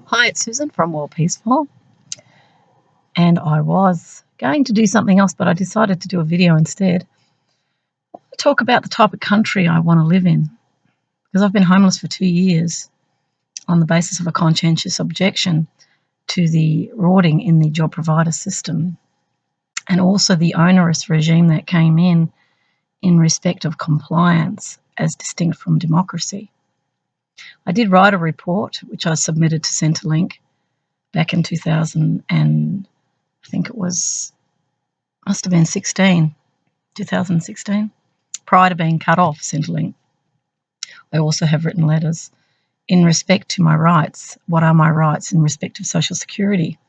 Hi, it's Susan from Worldpeacefull, and I was going to do something else, but I decided to do a video instead. I want to talk about the type of country I want to live in, because I've been homeless for 2 years on the basis of a conscientious objection to the rorting in the job provider system, and also the onerous regime that came in respect of compliance as distinct from democracy. I did write a report, which I submitted to Centrelink back in 2000, and I think it must have been 2016, prior to being cut off Centrelink. I also have written letters in respect to my rights. What are my rights in respect of social security?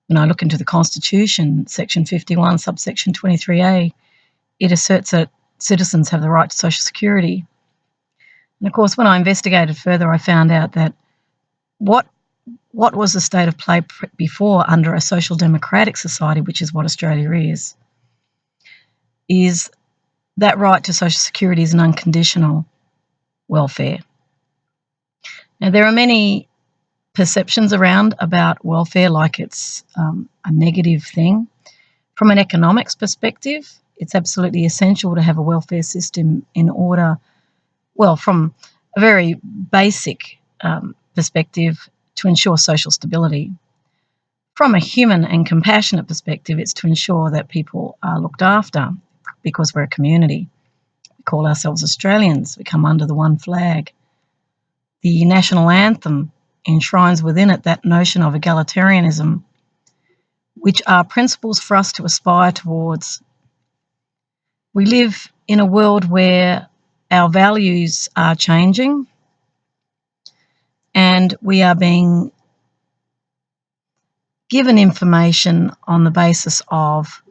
When I look into the Constitution, section 51, subsection 23A, it asserts that citizens have the right to social security. And of course, when I investigated further, I found out that what was the state of play before under a social democratic society, which is what Australia is that right to social security is an unconditional welfare. Now, there are many perceptions around about welfare like it's a negative thing. From an economics perspective, it's absolutely essential to have a welfare system in order, well, from a very basic perspective, to ensure social stability. From a human and compassionate perspective, it's to ensure that people are looked after because we're a community. We call ourselves Australians. We come under the one flag. The national anthem enshrines within it that notion of egalitarianism, which are principles for us to aspire towards. We live in a world where our values are changing, and we are being given information on the basis of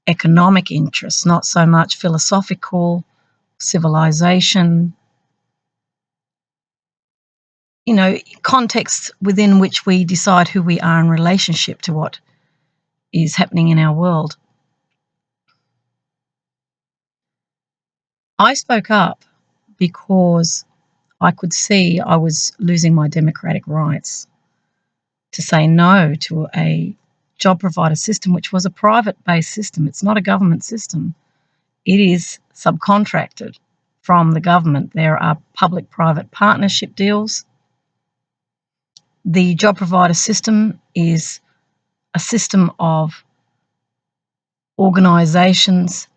economic interests, not so much philosophical, civilization, contexts within which we decide who we are in relationship to what is happening in our world. I spoke up because I could see I was losing my democratic rights to say no to a job provider system, which was a private-based system. It's not a government system. It is subcontracted from the government. There are public-private partnership deals. The job provider system is a system of organisations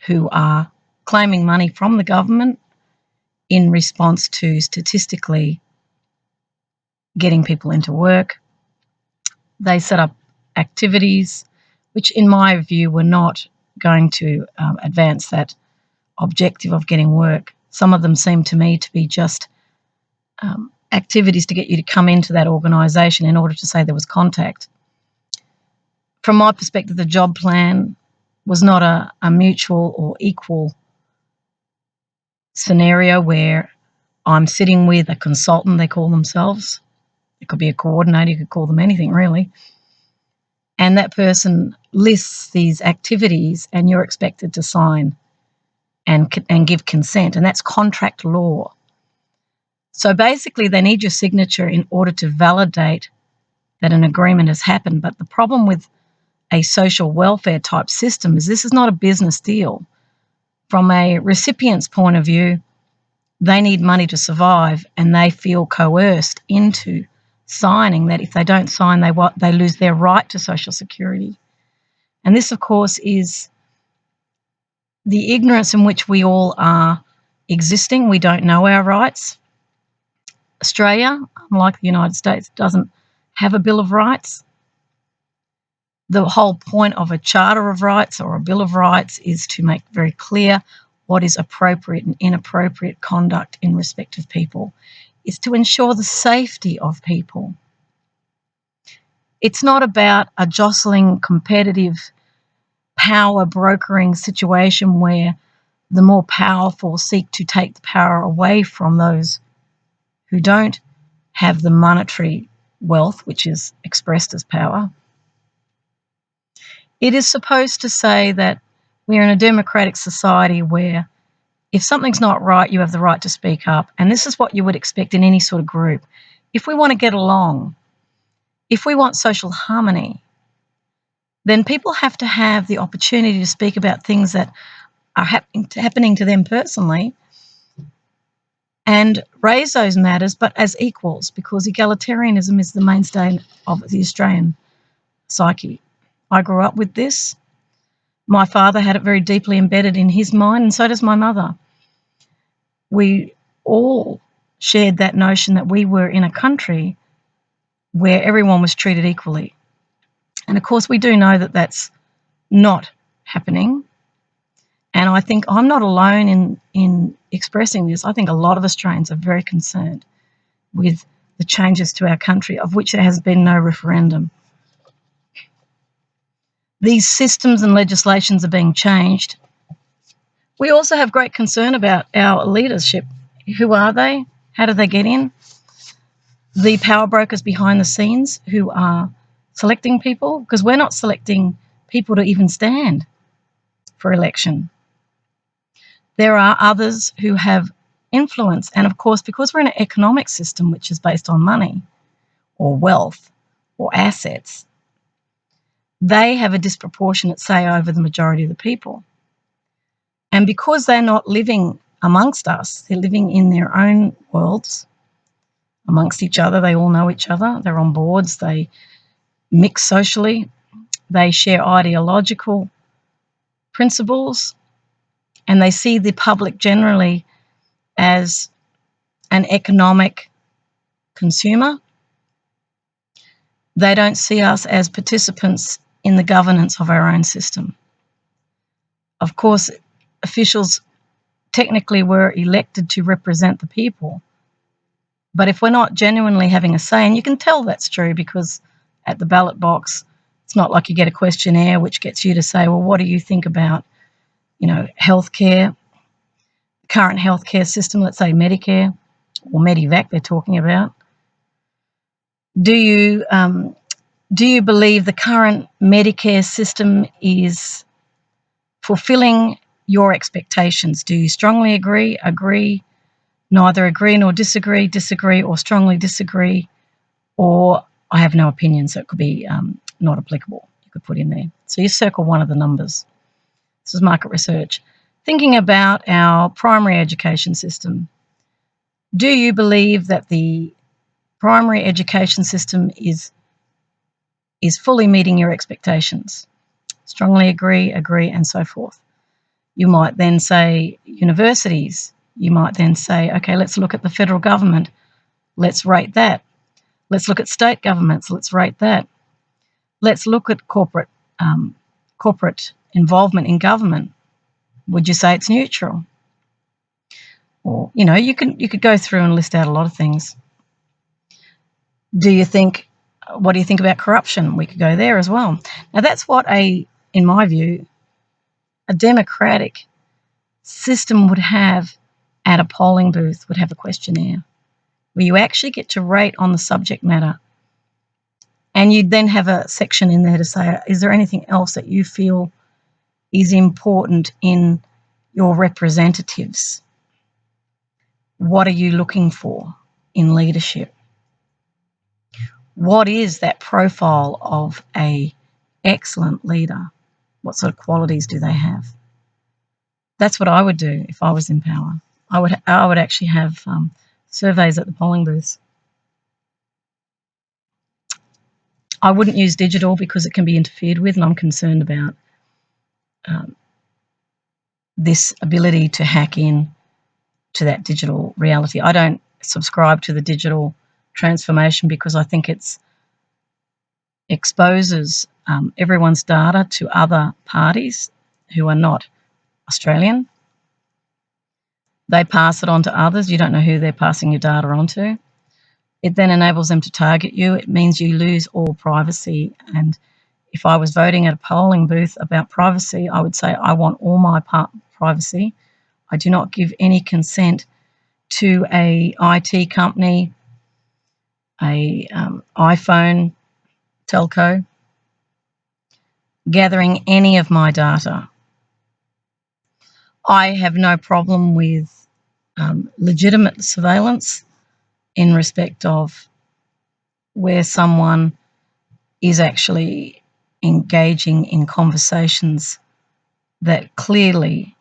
who are claiming money from the government in response to statistically getting people into work. They set up activities which, in my view, were not going to advance that objective of getting work. Some of them seem to me to be just activities to get you to come into that organisation in order to say there was contact. From my perspective, the job plan was not a mutual or equal scenario where I'm sitting with a consultant, they call themselves. It could be a coordinator, you could call them anything really. And that person lists these activities and you're expected to sign and give consent, and that's contract law. So basically they need your signature in order to validate that an agreement has happened. But the problem with a social welfare type system is this is not a business deal. From a recipient's point of view, they need money to survive and they feel coerced into signing that if they don't sign, they lose their right to social security. And this, of course, is the ignorance in which we all are existing. We don't know our rights. Australia, unlike the United States, doesn't have a Bill of Rights. The whole point of a Charter of Rights or a Bill of Rights is to make very clear what is appropriate and inappropriate conduct in respect of people. It's to ensure the safety of people. It's not about a jostling, competitive, power brokering situation where the more powerful seek to take the power away from those who don't have the monetary wealth, which is expressed as power. It is supposed to say that we're in a democratic society where If something's not right, you have the right to speak up. And this is what you would expect in any sort of group. If we want to get along, if we want social harmony, then people have to have the opportunity to speak about things that are happening to them personally and raise those matters, but as equals, because egalitarianism is the mainstay of the Australian psyche. I grew up with this. My father had it very deeply embedded in his mind, and so does my mother. We all shared that notion that we were in a country where everyone was treated equally. And of course, we do know that that's not happening. And I think I'm not alone in expressing this. I think a lot of Australians are very concerned with the changes to our country, of which there has been no referendum. These systems and legislations are being changed. We also have great concern about our leadership. Who are they? How do they get in? The power brokers behind the scenes who are selecting people, because we're not selecting people to even stand for election. There are others who have influence. And of course, because we're in an economic system which is based on money or wealth or assets, they have a disproportionate say over the majority of the people. And because they're not living amongst us, they're living in their own worlds amongst each other. They all know each other. They're on boards. They mix socially. They share ideological principles. And they see the public generally as an economic consumer. They don't see us as participants in the governance of our own system. Of course, officials technically were elected to represent the people. But if we're not genuinely having a say, and you can tell that's true because at the ballot box, it's not like you get a questionnaire which gets you to say, well, what do you think about, healthcare, current healthcare system, let's say Medicare or Medivac they're talking about. Do you believe the current Medicare system is fulfilling your expectations? Do you strongly agree, neither agree nor disagree, or strongly disagree, or I have no opinion, so it could be not applicable, you could put in there. So you circle one of the numbers. This is market research. Thinking about our primary education system, do you believe that the primary education system is fully meeting your expectations? Strongly agree, and so forth. You might then say universities. You might then say, okay, let's look at the federal government. Let's rate that. Let's look at state governments. Let's rate that. Let's look at corporate involvement in government. Would you say it's neutral? Or, you could go through and list out a lot of things. What do you think about corruption? We could go there as well. Now, that's what in my view, a democratic system would have at a polling booth, would have a questionnaire where you actually get to rate on the subject matter. And you'd then have a section in there to say, is there anything else that you feel is important in your representatives? What are you looking for in leadership? What is that profile of an excellent leader? What sort of qualities do they have? That's what I would do if I was in power. I would actually have surveys at the polling booths. I wouldn't use digital because it can be interfered with, and I'm concerned about this ability to hack in to that digital reality. I don't subscribe to the digital transformation because I think it exposes everyone's data to other parties who are not Australian. They pass it on to others. You don't know who they're passing your data on to. It then enables them to target you. It means you lose all privacy. And if I was voting at a polling booth about privacy, I would say I want all my privacy. I do not give any consent to a IT company, a iPhone telco, gathering any of my data. I have no problem with legitimate surveillance in respect of where someone is actually engaging in conversations that clearly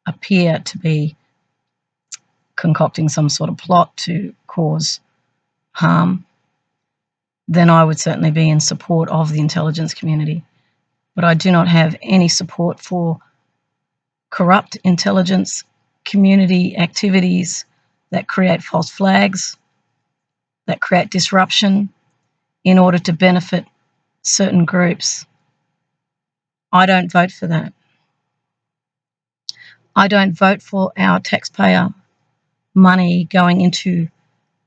appear to be concocting some sort of plot to cause harm, then I would certainly be in support of the intelligence community. But I do not have any support for corrupt intelligence community activities that create false flags, that create disruption in order to benefit certain groups. I don't vote for that. I don't vote for our taxpayer money going into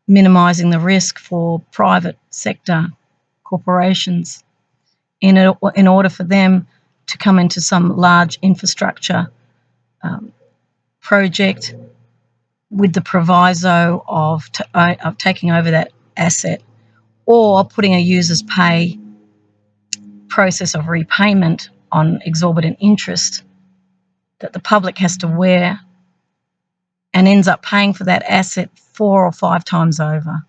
minimising the risk for private sector corporations in order for them to come into some large infrastructure project with the proviso of taking over that asset, or putting a user's pay process of repayment on exorbitant interest that the public has to wear and ends up paying for that asset 4 or 5 times over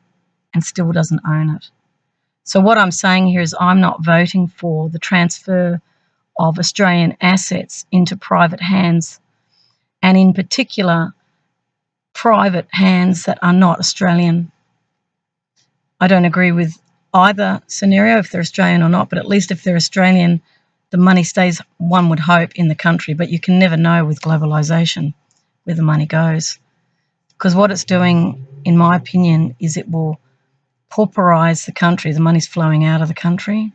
and still doesn't own it. So what I'm saying here is I'm not voting for the transfer of Australian assets into private hands, and in particular, private hands that are not Australian. I don't agree with either scenario, if they're Australian or not, but at least if they're Australian, the money stays, one would hope, in the country. But you can never know with globalisation where the money goes. Because what it's doing, in my opinion, is it will pauperise the country. The money's flowing out of the country.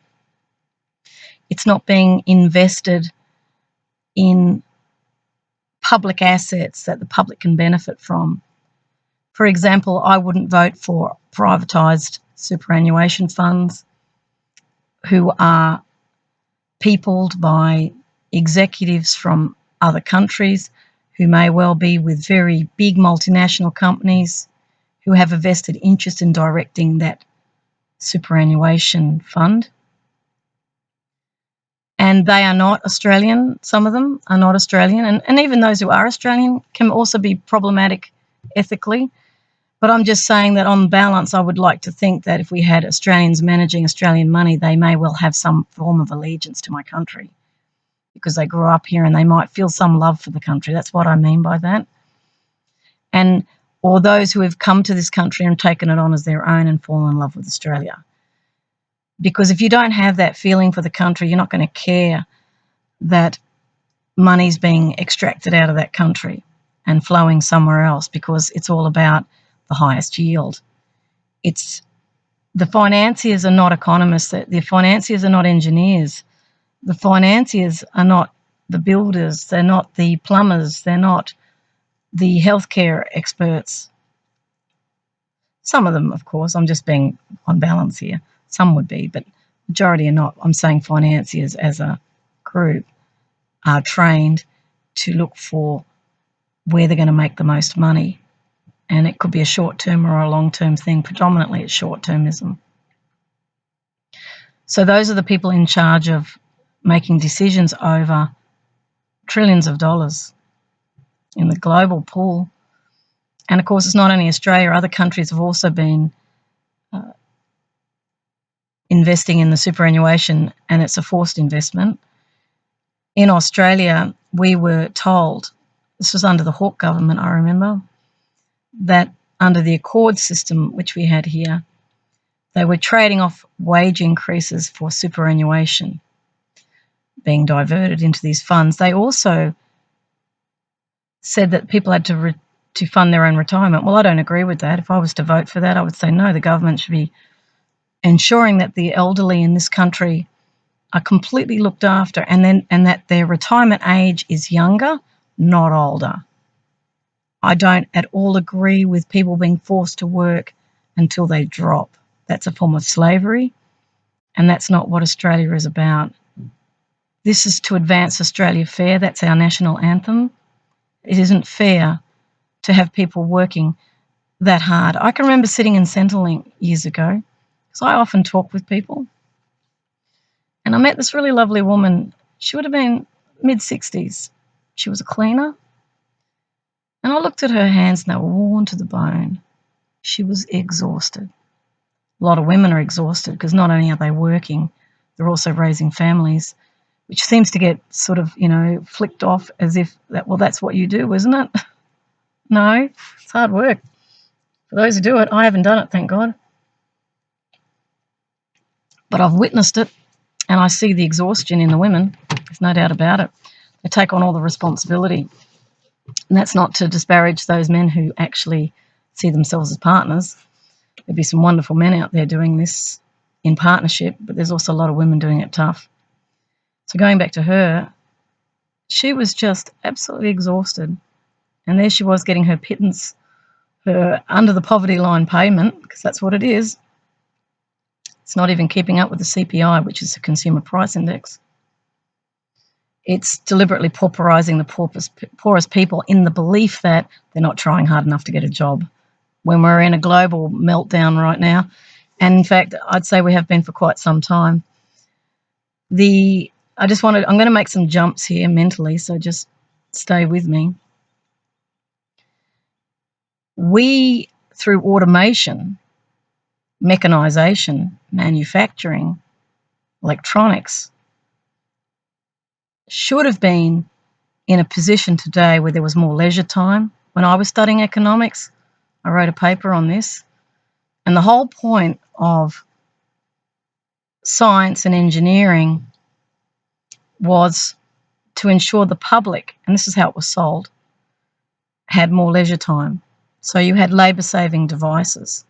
It's not being invested in public assets that the public can benefit from. For example, I wouldn't vote for privatised superannuation funds who are peopled by executives from other countries who may well be with very big multinational companies who have a vested interest in directing that superannuation fund. And they are not Australian. Some of them are not Australian. And even those who are Australian can also be problematic ethically. But I'm just saying that on balance, I would like to think that if we had Australians managing Australian money, they may well have some form of allegiance to my country because they grew up here and they might feel some love for the country. That's what I mean by that. Or those who have come to this country and taken it on as their own and fallen in love with Australia. Because if you don't have that feeling for the country, you're not going to care that money's being extracted out of that country and flowing somewhere else, because it's all about the highest yield. The financiers are not economists. The financiers are not engineers. The financiers are not the builders. They're not the plumbers. They're not the healthcare experts. Some of them, of course, I'm just being on balance here. Some would be, but majority are not. I'm saying financiers as a group are trained to look for where they're going to make the most money. And it could be a short-term or a long-term thing. Predominantly it's short-termism. So those are the people in charge of making decisions over trillions of dollars in the global pool. And of course, it's not only Australia. Other countries have also been investing in the superannuation, and it's a forced investment. In Australia, we were told, this was under the Hawke government, I remember, that under the accord system, which we had here, they were trading off wage increases for superannuation being diverted into these funds. They also said that people had to fund their own retirement. Well, I don't agree with that. If I was to vote for that, I would say no, the government should be ensuring that the elderly in this country are completely looked after, and that their retirement age is younger, not older. I don't at all agree with people being forced to work until they drop. That's a form of slavery, and that's not what Australia is about. This is to advance Australia fair. That's our national anthem. It isn't fair to have people working that hard. I can remember sitting in Centrelink years ago, because I often talk with people, and I met this really lovely woman. She would have been mid-60s. She was a cleaner. And I looked at her hands and they were worn to the bone. She was exhausted. A lot of women are exhausted because not only are they working, they're also raising families, which seems to get sort of, flicked off as if that's what you do, isn't it? No, it's hard work. For those who do it, I haven't done it, thank God. But I've witnessed it and I see the exhaustion in the women. There's no doubt about it. They take on all the responsibility. And that's not to disparage those men who actually see themselves as partners. There'd be some wonderful men out there doing this in partnership, but there's also a lot of women doing it tough. So going back to her, she was just absolutely exhausted. And there she was getting her pittance, her under the poverty line payment, because that's what it is. It's not even keeping up with the CPI, which is the Consumer Price Index. It's deliberately pauperising the poorest people in the belief that they're not trying hard enough to get a job, when we're in a global meltdown right now. And in fact, I'd say we have been for quite some time. I'm going to make some jumps here mentally, so just stay with me. We, through automation, mechanisation, manufacturing, electronics, should have been in a position today where there was more leisure time. When I was studying economics, I wrote a paper on this, and the whole point of science and engineering was to ensure the public, and this is how it was sold, had more leisure time. So you had labour-saving devices.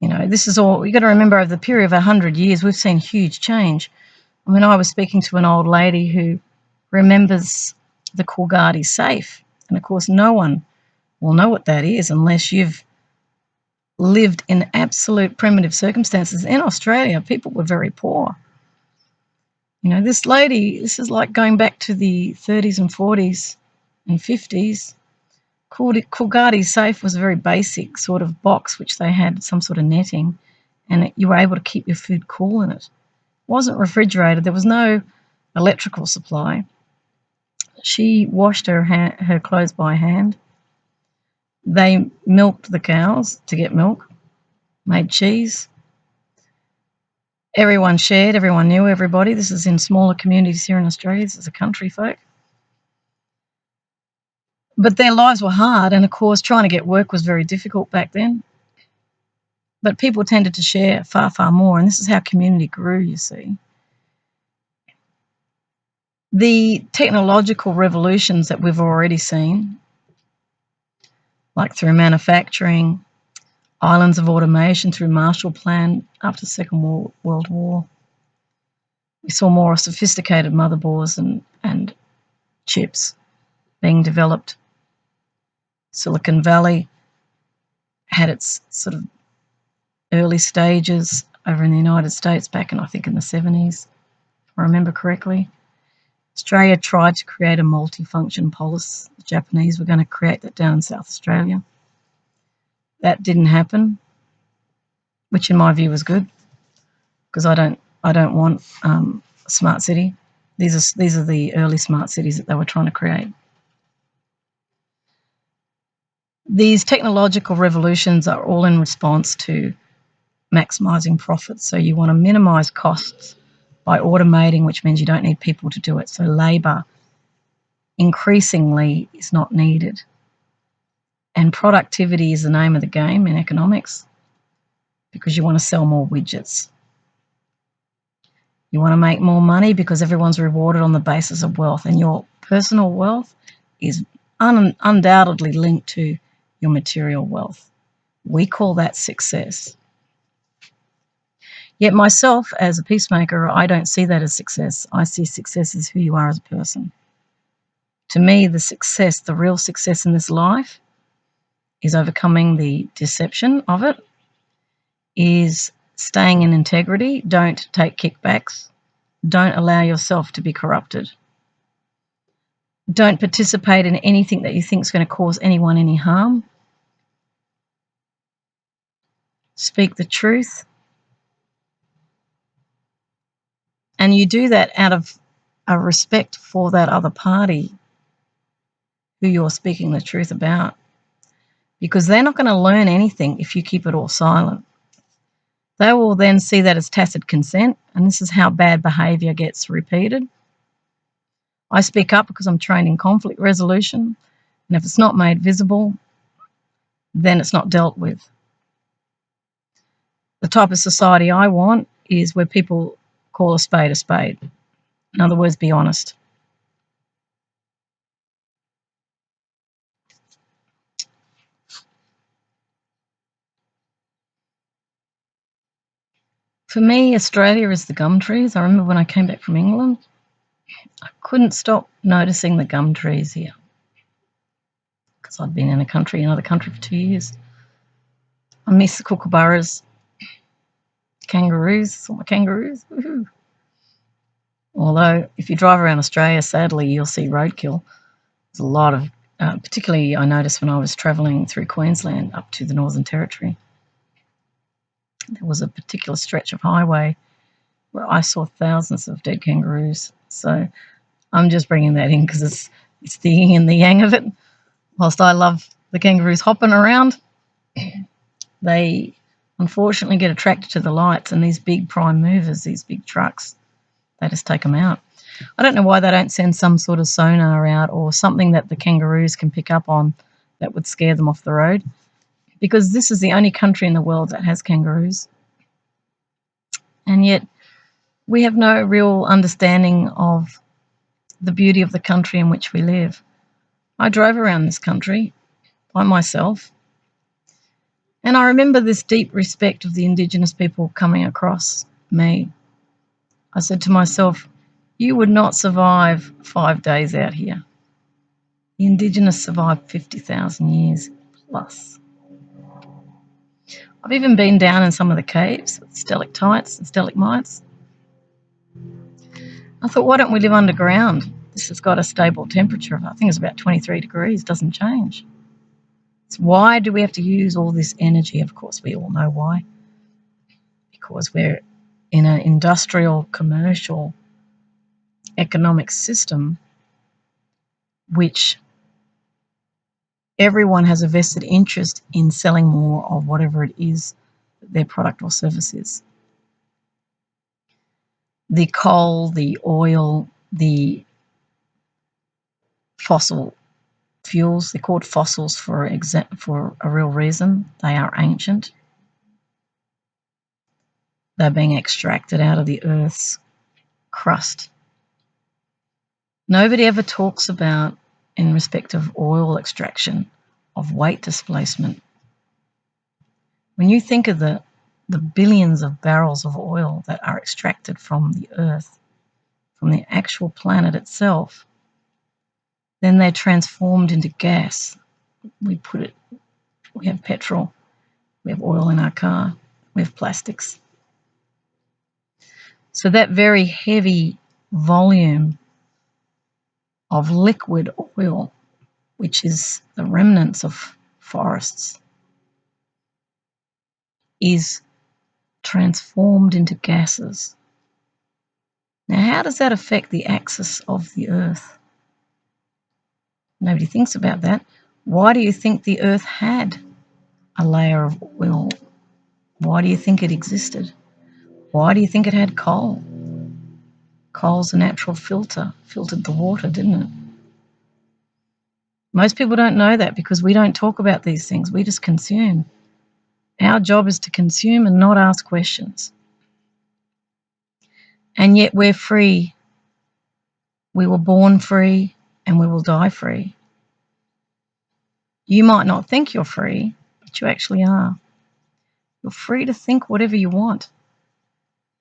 This is all, you've got to remember, over the period of 100 years, we've seen huge change. I mean, I was speaking to an old lady who remembers the Gandhi safe. And of course, no one will know what that is unless you've lived in absolute primitive circumstances. In Australia, people were very poor. This lady, this is like going back to the 30s and 40s and 50s. Coolgardie safe was a very basic sort of box which they had some sort of netting, and you were able to keep your food cool in it. It wasn't refrigerated. There was no electrical supply. She washed her clothes by hand. They milked the cows to get milk, made cheese. Everyone shared, everyone knew everybody. This is in smaller communities here in Australia. This is a country folk. But their lives were hard, and of course trying to get work was very difficult back then. But people tended to share far, far more, and this is how community grew, you see. The technological revolutions that we've already seen, like through manufacturing, islands of automation, through Marshall Plan after the Second World War, we saw more sophisticated motherboards and chips being developed. Silicon Valley had its sort of early stages over in the United States back in, I think, in the 70s, if I remember correctly. Australia tried to create a multifunction polis. The Japanese were going to create that down in South Australia. That didn't happen, which in my view was good, because I don't want a smart city. These are the early smart cities that they were trying to create. These technological revolutions are all in response to maximising profits. So you want to minimise costs by automating, which means you don't need people to do it. So labour increasingly is not needed. And productivity is the name of the game in economics, because you want to sell more widgets. You want to make more money because everyone's rewarded on the basis of wealth, and your personal wealth is undoubtedly linked to your material wealth. We call that success. Yet myself, as a peacemaker, I don't see that as success. I see success as who you are as a person. To me, the real success in this life is overcoming the deception of it, is staying in integrity. Don't take kickbacks. Don't allow yourself to be corrupted. Don't participate in anything that you think is going to cause anyone any harm. Speak the truth. And you do that out of a respect for that other party who you're speaking the truth about, because they're not going to learn anything if you keep it all silent. They will then see that as tacit consent, and this is how bad behaviour gets repeated. I speak up because I'm trained in conflict resolution, and if it's not made visible, then it's not dealt with. The type of society I want is where people call a spade a spade. In other words, be honest. For me, Australia is the gum trees. I remember when I came back from England, I couldn't stop noticing the gum trees here because I'd been in another country for 2 years. I miss the kookaburras, kangaroos, saw my kangaroos. Woohoo. Although, if you drive around Australia, sadly, you'll see roadkill. There's a lot of, particularly I noticed when I was travelling through Queensland up to the Northern Territory. There was a particular stretch of highway where I saw thousands of dead kangaroos. So I'm just bringing that in because it's the yin and the yang of it. Whilst I love the kangaroos hopping around, they unfortunately get attracted to the lights, and these big prime movers, these big trucks, they just take them out. I don't know why they don't send some sort of sonar out or something that the kangaroos can pick up on that would scare them off the road, because this is the only country in the world that has kangaroos. And yet we have no real understanding of the beauty of the country in which we live. I drove around this country by myself, and I remember this deep respect of the Indigenous people coming across me. I said to myself, you would not survive 5 days out here. The Indigenous survived 50,000 years plus. I've even been down in some of the caves with stalactites and stalagmites. I thought, why don't we live underground? This has got a stable temperature of, I think it's about 23 degrees, doesn't change. So why do we have to use all this energy? Of course, we all know why. Because we're in an industrial, commercial, economic system which everyone has a vested interest in selling more of whatever it is that their product or service is. The coal, the oil, the fossil fuels, they're called fossils for a real reason. They are ancient. They're being extracted out of the Earth's crust. Nobody ever talks about, in respect of oil extraction, of weight displacement. When you think of the billions of barrels of oil that are extracted from the Earth, from the actual planet itself, then they're transformed into gas. We have petrol, we have oil in our car, we have plastics. So that very heavy volume of liquid oil, which is the remnants of forests, is transformed into gases. Now, how does that affect the axis of the Earth? Nobody thinks about that. Why do you think the Earth had a layer of oil? Why do you think it existed? Why do you think it had coal? Coal's a natural filter, filtered the water, didn't it? Most people don't know that because we don't talk about these things. We just consume. Our job is to consume and not ask questions. And yet we're free. We were born free and we will die free. You might not think you're free, but you actually are. You're free to think whatever you want.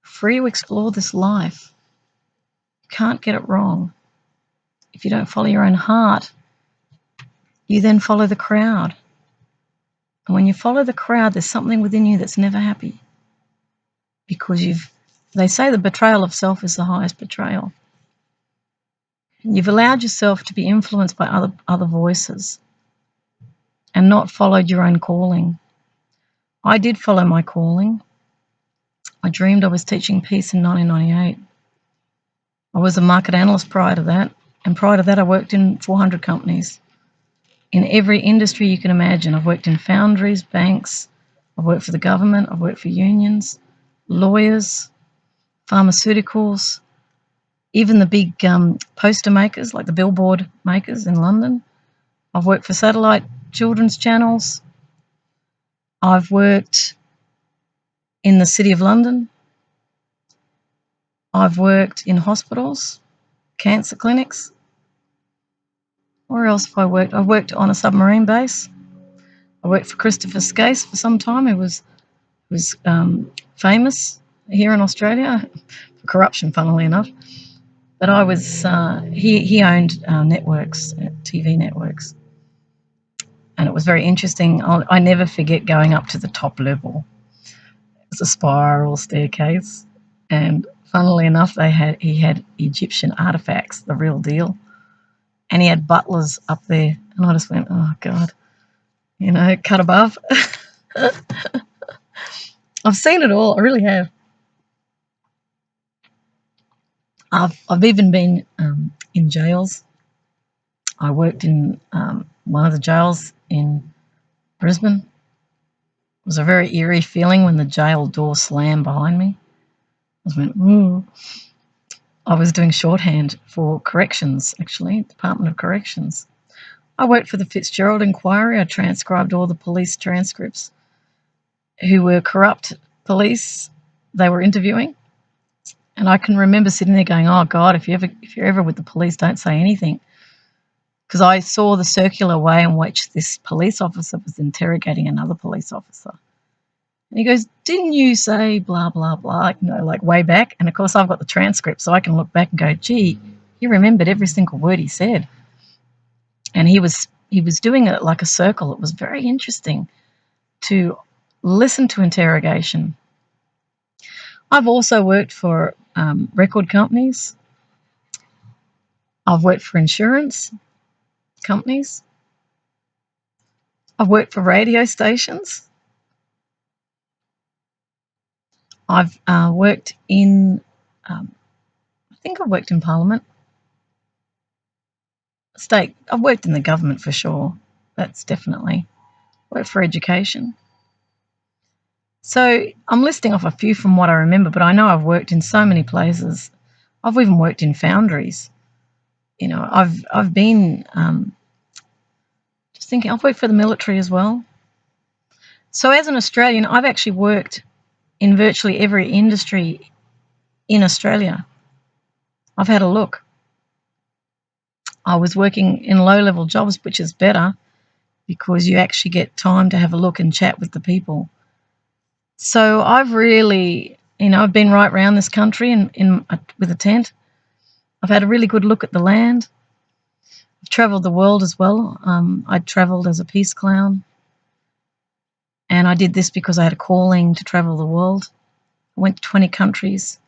Free to explore this life. You can't get it wrong. If you don't follow your own heart, you then follow the crowd. And when you follow the crowd, there's something within you that's never happy. Because they say the betrayal of self is the highest betrayal. You've allowed yourself to be influenced by other voices and not followed your own calling. I did follow my calling. I dreamed I was teaching peace in 1998. I was a market analyst prior to that, and prior to that I worked in 400 companies. in every industry you can imagine. I've worked in foundries, banks, I've worked for the government, I've worked for unions, lawyers, pharmaceuticals, even the big poster makers like the billboard makers in London. I've worked for satellite children's channels. I've worked in the City of London. I've worked in hospitals, cancer clinics. Where else have I worked? I worked on a submarine base. I worked for Christopher Skase for some time, who was famous here in Australia for corruption, funnily enough. But I was he owned networks, TV networks, and it was very interesting. I never forget going up to the top level. It was a spiral staircase, and funnily enough, he had Egyptian artifacts, the real deal, and he had butlers up there, and I just went, oh God, cut above. I've seen it all. I really have. I've even been in jails. I worked in one of the jails in Brisbane. It was a very eerie feeling when the jail door slammed behind me. I just went, ooh. I was doing shorthand for corrections, actually, Department of Corrections. I worked for the Fitzgerald Inquiry. I transcribed all the police transcripts who were corrupt police they were interviewing. And I can remember sitting there going, oh, God, if you're ever with the police, don't say anything. Because I saw the circular way in which this police officer was interrogating another police officer. And he goes, didn't you say blah, blah, blah, like way back? And, of course, I've got the transcript, so I can look back and go, gee, he remembered every single word he said. And he was doing it like a circle. It was very interesting to listen to interrogation. I've also worked for record companies. I've worked for insurance companies. I've worked for radio stations. I've worked in, I think I've worked in Parliament. State, I've worked in the government for sure. That's definitely. Worked for education. So I'm listing off a few from what I remember, but I know I've worked in so many places. I've even worked in foundries. I've been, just thinking, I've worked for the military as well. So as an Australian, I've actually worked in virtually every industry in Australia. I've had a look. I was working in low-level jobs, which is better because you actually get time to have a look and chat with the people. So I've really, I've been right around this country with a tent. I've had a really good look at the land. I've travelled the world as well. I travelled as a peace clown. And I did this because I had a calling to travel the world. I went to 20 countries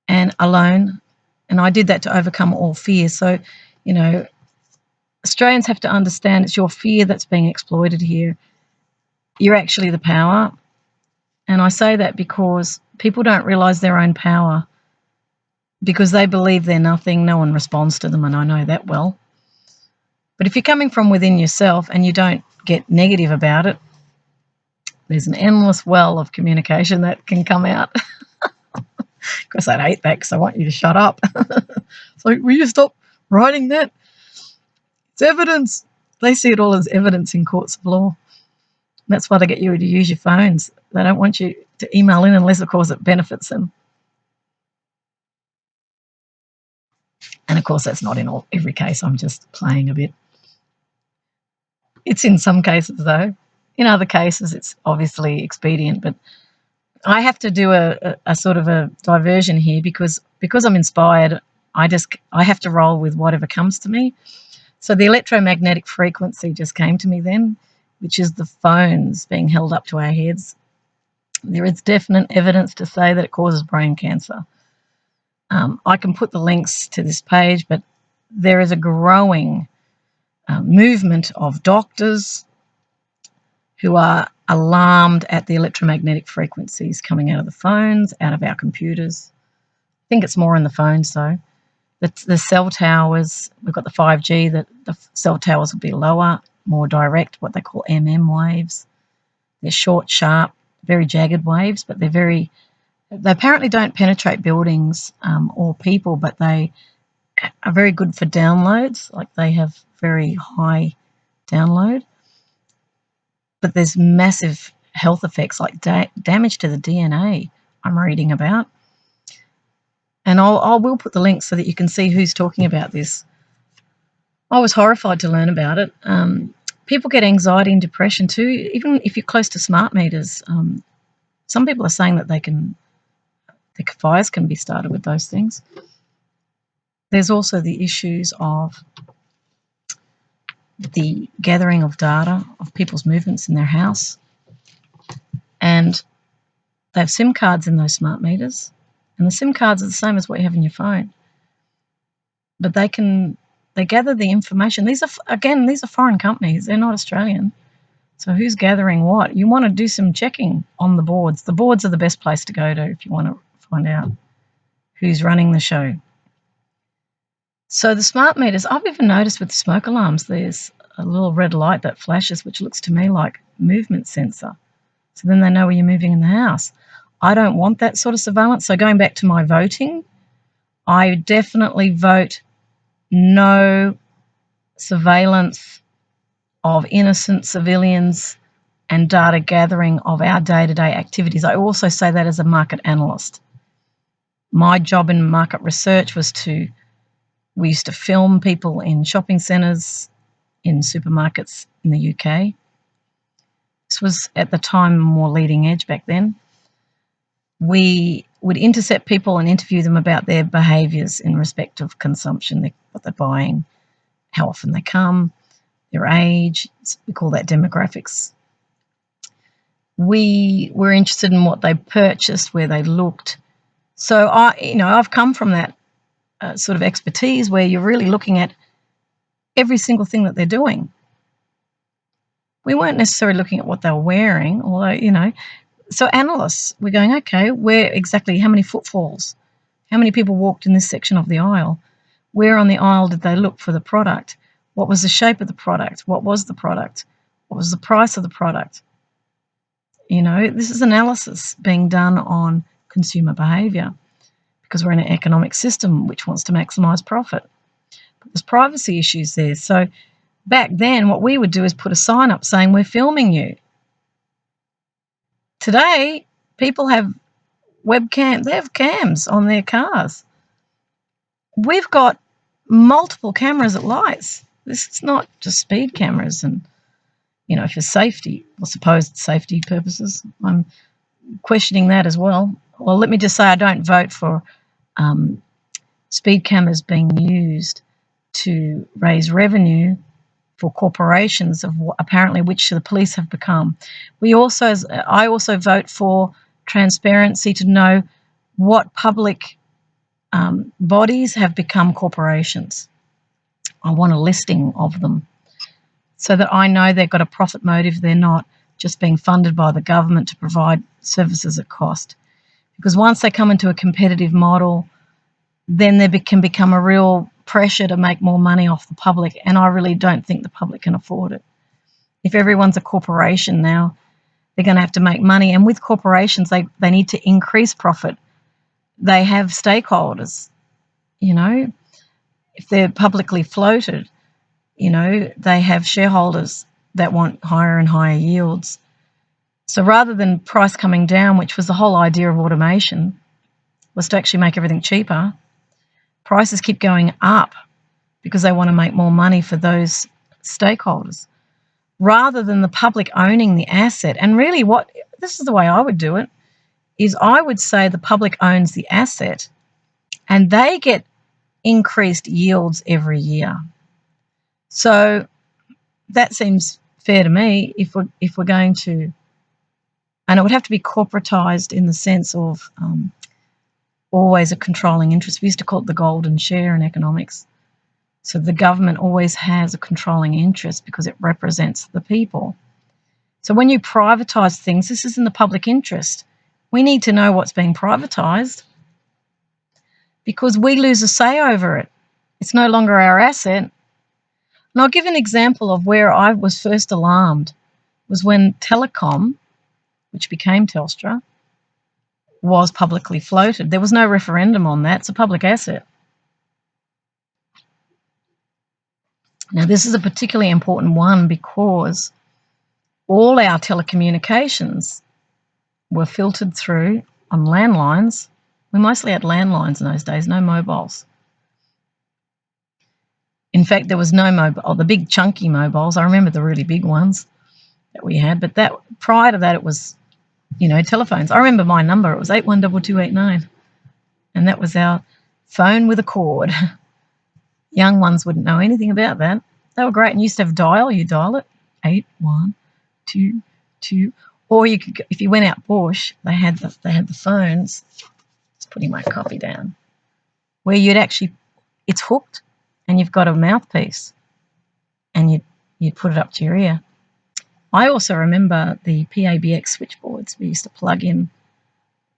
and alone. And I did that to overcome all fear. So, Australians have to understand it's your fear that's being exploited here. You're actually the power. And I say that because people don't realise their own power because they believe they're nothing. No one responds to them, and I know that well. But if you're coming from within yourself and you don't get negative about it, there's an endless well of communication that can come out. Of course, I'd hate that because I want you to shut up. It's like, will you stop writing that? It's evidence. They see it all as evidence in courts of law. That's why they get you to use your phones. They don't want you to email in unless, of course, it benefits them. And, of course, that's not in every case. I'm just playing a bit. It's in some cases, though. In other cases, it's obviously expedient. But I have to do a sort of a diversion here because I'm inspired. I have to roll with whatever comes to me. So the electromagnetic frequency just came to me then, which is the phones being held up to our heads. There is definite evidence to say that it causes brain cancer. I can put the links to this page, but there is a growing movement of doctors who are alarmed at the electromagnetic frequencies coming out of the phones, out of our computers. I think it's more in the phones, though. The cell towers, we've got the 5G, that the cell towers will be lower, more direct, what they call waves. They're short, sharp, very jagged waves, but they apparently don't penetrate buildings or people, but they are very good for downloads. Like, they have very high download. But there's massive health effects, like damage to the DNA I'm reading about. And I will put the link so that you can see who's talking about this. I was horrified to learn about it. People get anxiety and depression too, even if you're close to smart meters. Some people are saying that the fires can be started with those things. There's also the issues of the gathering of data of people's movements in their house. And they have SIM cards in those smart meters. And the SIM cards are the same as what you have in your phone. But they gather the information. These are foreign companies. They're not Australian. So who's gathering what? You want to do some checking on the boards. The boards are the best place to go to if you want to find out who's running the show. So the smart meters, I've even noticed with the smoke alarms, there's a little red light that flashes, which looks to me like movement sensor. So then they know where you're moving in the house. I don't want that sort of surveillance. So going back to my voting, I definitely vote no surveillance of innocent civilians and data gathering of our day-to-day activities. I also say that as a market analyst. My job in market research was we used to film people in shopping centres, in supermarkets in the UK. This was at the time more leading edge back then. We would intercept people and interview them about their behaviours in respect of consumption, what they're buying, how often they come, their age. We call that demographics. We were interested in what they purchased, where they looked. So I've come from that sort of expertise where you're really looking at every single thing that they're doing. We weren't necessarily looking at what they were wearing, although, so analysts, we're going, okay, how many footfalls? How many people walked in this section of the aisle? Where on the aisle did they look for the product? What was the shape of the product? What was the product? What was the price of the product? This is analysis being done on consumer behaviour because we're in an economic system which wants to maximise profit. But there's privacy issues there. So back then, what we would do is put a sign up saying, we're filming you. Today, people have they have cams on their cars. We've got multiple cameras at lights. This is not just speed cameras and, for safety or supposed safety purposes. I'm questioning that as well. Well, let me just say I don't vote for speed cameras being used to raise revenue for corporations of apparently which the police have become. I also vote for transparency to know what public bodies have become corporations. I want a listing of them so that I know they've got a profit motive. They're not just being funded by the government to provide services at cost. Because once they come into a competitive model, then there can become a real pressure to make more money off the public, and I really don't think the public can afford it. If everyone's a corporation now, they're going to have to make money, and with corporations, they need to increase profit. They have stakeholders, if they're publicly floated, they have shareholders that want higher and higher yields. So rather than price coming down, which was the whole idea of automation, was to actually make everything cheaper, prices keep going up because they want to make more money for those stakeholders, rather than the public owning the asset. And really this is the way I would do it, is I would say the public owns the asset and they get increased yields every year. So that seems fair to me if we're going to, and it would have to be corporatized in the sense of always a controlling interest. We used to call it the golden share in economics. So the government always has a controlling interest because it represents the people. So when you privatise things, this is in the public interest. We need to know what's being privatised because we lose a say over it. It's no longer our asset. And I'll give an example of where I was first alarmed was when Telecom, which became Telstra, was publicly floated. There was no referendum on that. It's a public asset. Now, this is a particularly important one because all our telecommunications were filtered through on landlines. We mostly had landlines in those days, no mobiles. In fact, there was no mobile, the big chunky mobiles. I remember the really big ones that we had, but that prior to that, it was, telephones. I remember my number. It was 812289, and that was our phone with a cord. Young ones wouldn't know anything about that. They were great, and you used to have dial. You dial it 8122, or you could, if you went out bush, they had the phones. Just putting my copy down, where it's hooked, and you've got a mouthpiece, and you'd put it up to your ear. I also remember the PABX switchboards. We used to plug in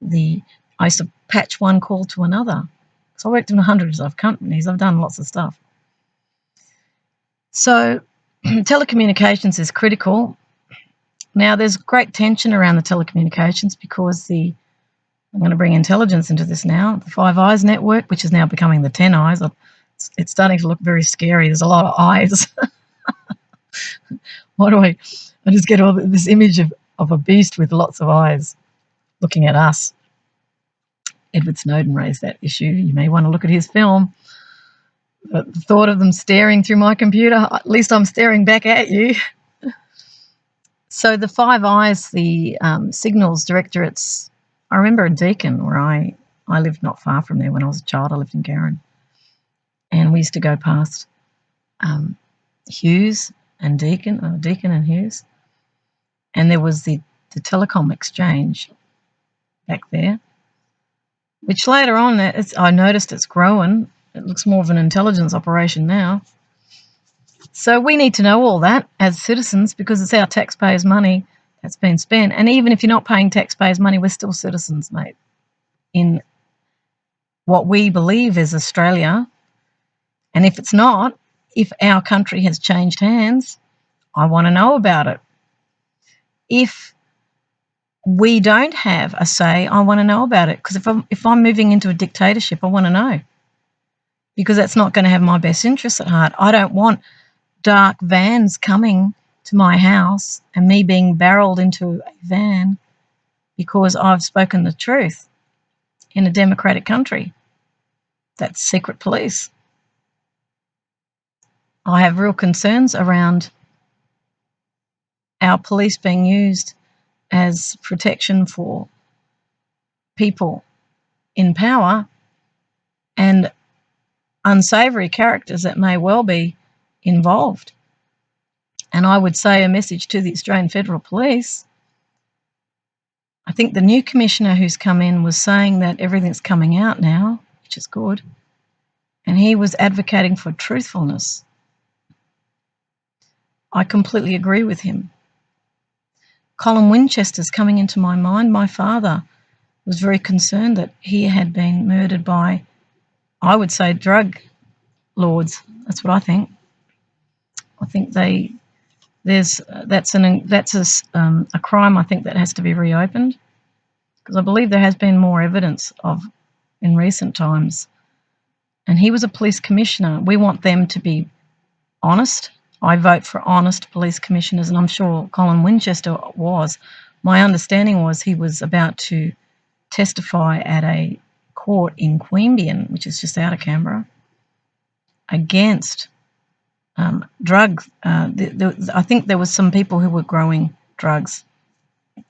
I used to patch one call to another. So I worked in hundreds of companies. I've done lots of stuff. So telecommunications is critical. Now, there's great tension around the telecommunications because I'm going to bring intelligence into this now, the Five Eyes network, which is now becoming the 10 Eyes. It's starting to look very scary. There's a lot of eyes. I just get all this image of a beast with lots of eyes looking at us. Edward Snowden raised that issue. You may want to look at his film. But the thought of them staring through my computer, at least I'm staring back at you. So the Five Eyes, the signals directorates, I remember in Deakin, where I lived not far from there when I was a child. I lived in Carew. And we used to go past Hughes and Deakin and Hughes. And there was the telecom exchange back there, which later on, I noticed it's growing. It looks more of an intelligence operation now. So we need to know all that as citizens because it's our taxpayers' money that's been spent. And even if you're not paying taxpayers' money, we're still citizens, mate, in what we believe is Australia. And if it's not, if our country has changed hands, I want to know about it. If we don't have a say, I want to know about it. Because if I'm moving into a dictatorship, I want to know. Because that's not going to have my best interests at heart. I don't want dark vans coming to my house and me being barreled into a van because I've spoken the truth in a democratic country. That's secret police. I have real concerns around our police being used as protection for people in power and unsavoury characters that may well be involved. And I would say a message to the Australian Federal Police. I think the new commissioner who's come in was saying that everything's coming out now, which is good. And he was advocating for truthfulness. I completely agree with him. Colin Winchester's coming into my mind. My father was very concerned that he had been murdered by, I would say, drug lords. That's what I think. I think that's a crime I think that has to be reopened because I believe there has been more evidence of in recent times. And he was a police commissioner. We want them to be honest. I vote for honest police commissioners, and I'm sure Colin Winchester was. My understanding was he was about to testify at a court in Queanbeyan, which is just out of Canberra, against drugs. I think there was some people who were growing drugs.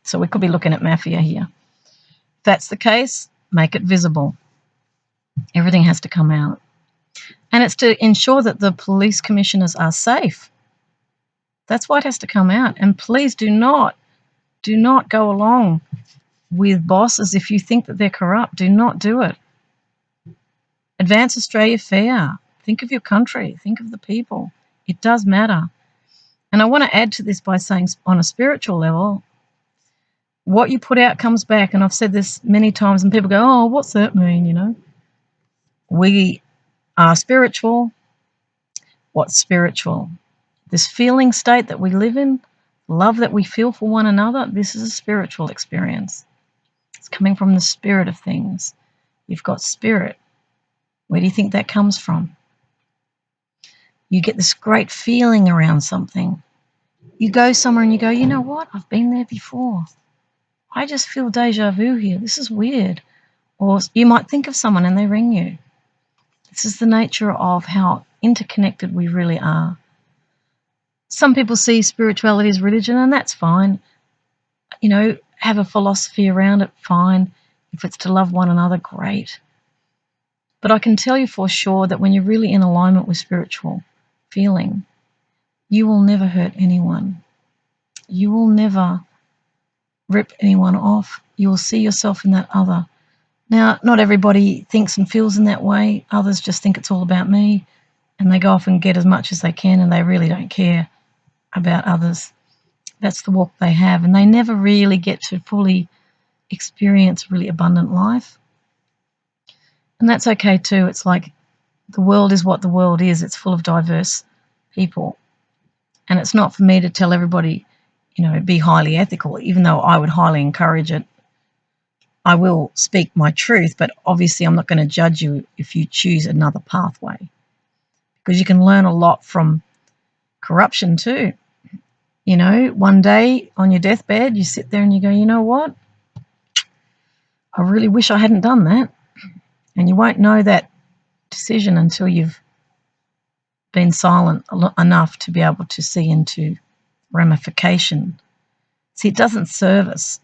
So we could be looking at mafia here. If that's the case, make it visible. Everything has to come out. And it's to ensure that the police commissioners are safe. That's why it has to come out. And please do not go along with bosses if you think that they're corrupt. Do not do it. Advance Australia fair. Think of your country. Think of the people. It does matter. And I want to add to this by saying on a spiritual level, what you put out comes back. And I've said this many times and people go, oh, what's that mean, We are spiritual. What's spiritual? This feeling state that we live in, love that we feel for one another, this is a spiritual experience. It's coming from the spirit of things. You've got spirit. Where do you think that comes from? You get this great feeling around something. You go somewhere and you go, you know what? I've been there before. I just feel deja vu here. This is weird. Or you might think of someone and they ring you. This is the nature of how interconnected we really are. Some people see spirituality as religion, and that's fine. You know, have a philosophy around it, fine. If it's to love one another, great. But I can tell you for sure that when you're really in alignment with spiritual feeling, you will never hurt anyone. You will never rip anyone off. You will see yourself in that other. Now, not everybody thinks and feels in that way. Others just think it's all about me, and they go off and get as much as they can, and they really don't care about others. That's the walk they have, and they never really get to fully experience really abundant life. And that's okay too. It's like the world is what the world is. It's full of diverse people. And it's not for me to tell everybody, you know, be highly ethical, even though I would highly encourage it. I will speak my truth, but obviously I'm not going to judge you if you choose another pathway, because you can learn a lot from corruption too. You know, one day on your deathbed, you sit there and you go, you know what? I really wish I hadn't done that. And you won't know that decision until you've been silent enough to be able to see into ramification. See, it doesn't serve us.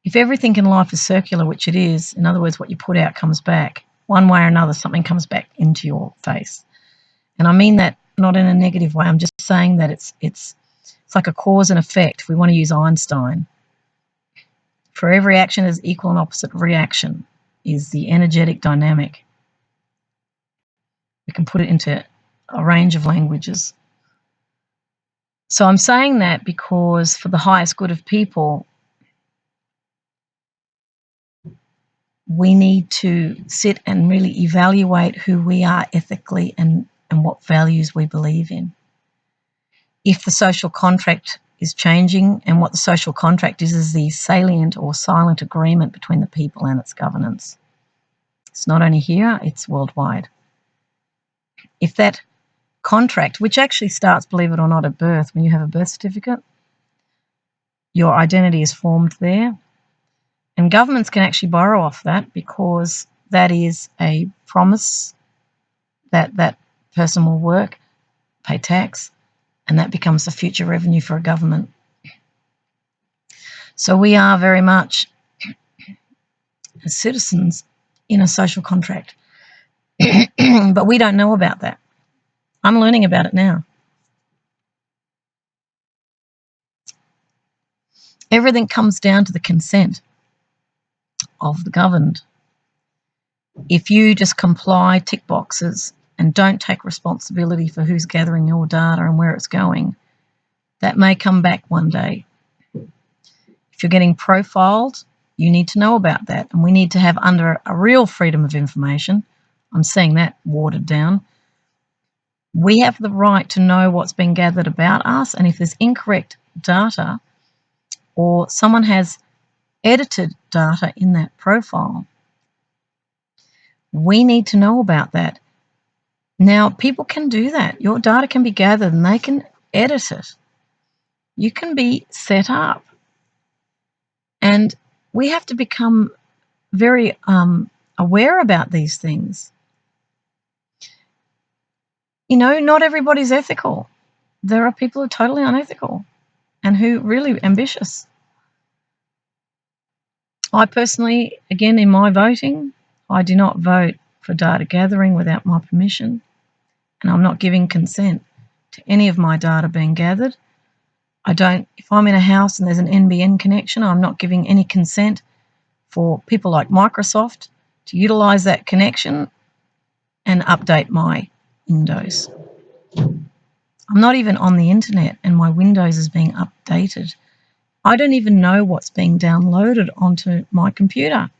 If everything in life is circular, which it is, in other words, what you put out comes back. One way or another, something comes back into your face. And I mean that not in a negative way. I'm just saying that it's like a cause and effect. If we want to use Einstein, for every action is equal and opposite reaction, is the energetic dynamic. We can put it into a range of languages. So I'm saying that because for the highest good of people, we need to sit and really evaluate who we are ethically and what values we believe in. If the social contract is changing, and what the social contract is the salient or silent agreement between the people and its governance. It's not only here, it's worldwide. If that contract, which actually starts, believe it or not, at birth, when you have a birth certificate, your identity is formed there. And governments can actually borrow off that, because that is a promise that that person will work, pay tax, and that becomes the future revenue for a government. So we are very much as citizens in a social contract. But we don't know about that. I'm learning about it now. Everything comes down to the consent of the governed. If you just comply, tick boxes, and don't take responsibility for who's gathering your data and where it's going, that may come back one day. If you're getting profiled, you need to know about that. And we need to have, under a real freedom of information, I'm seeing that watered down, we have the right to know what's being gathered about us. And if there's incorrect data, or someone has edited data in that profile, we need to know about that. Now, people can do that. Your data can be gathered and they can edit it. You can be set up. And we have to become very aware about these things. You know, not everybody's ethical. There are people who are totally unethical and who are really ambitious. I personally, again, in my voting, I do not vote for data gathering without my permission, and I'm not giving consent to any of my data being gathered. If I'm in a house and there's an NBN connection, I'm not giving any consent for people like Microsoft to utilize that connection and update my Windows. I'm not even on the internet and my Windows is being updated. I don't even know what's being downloaded onto my computer.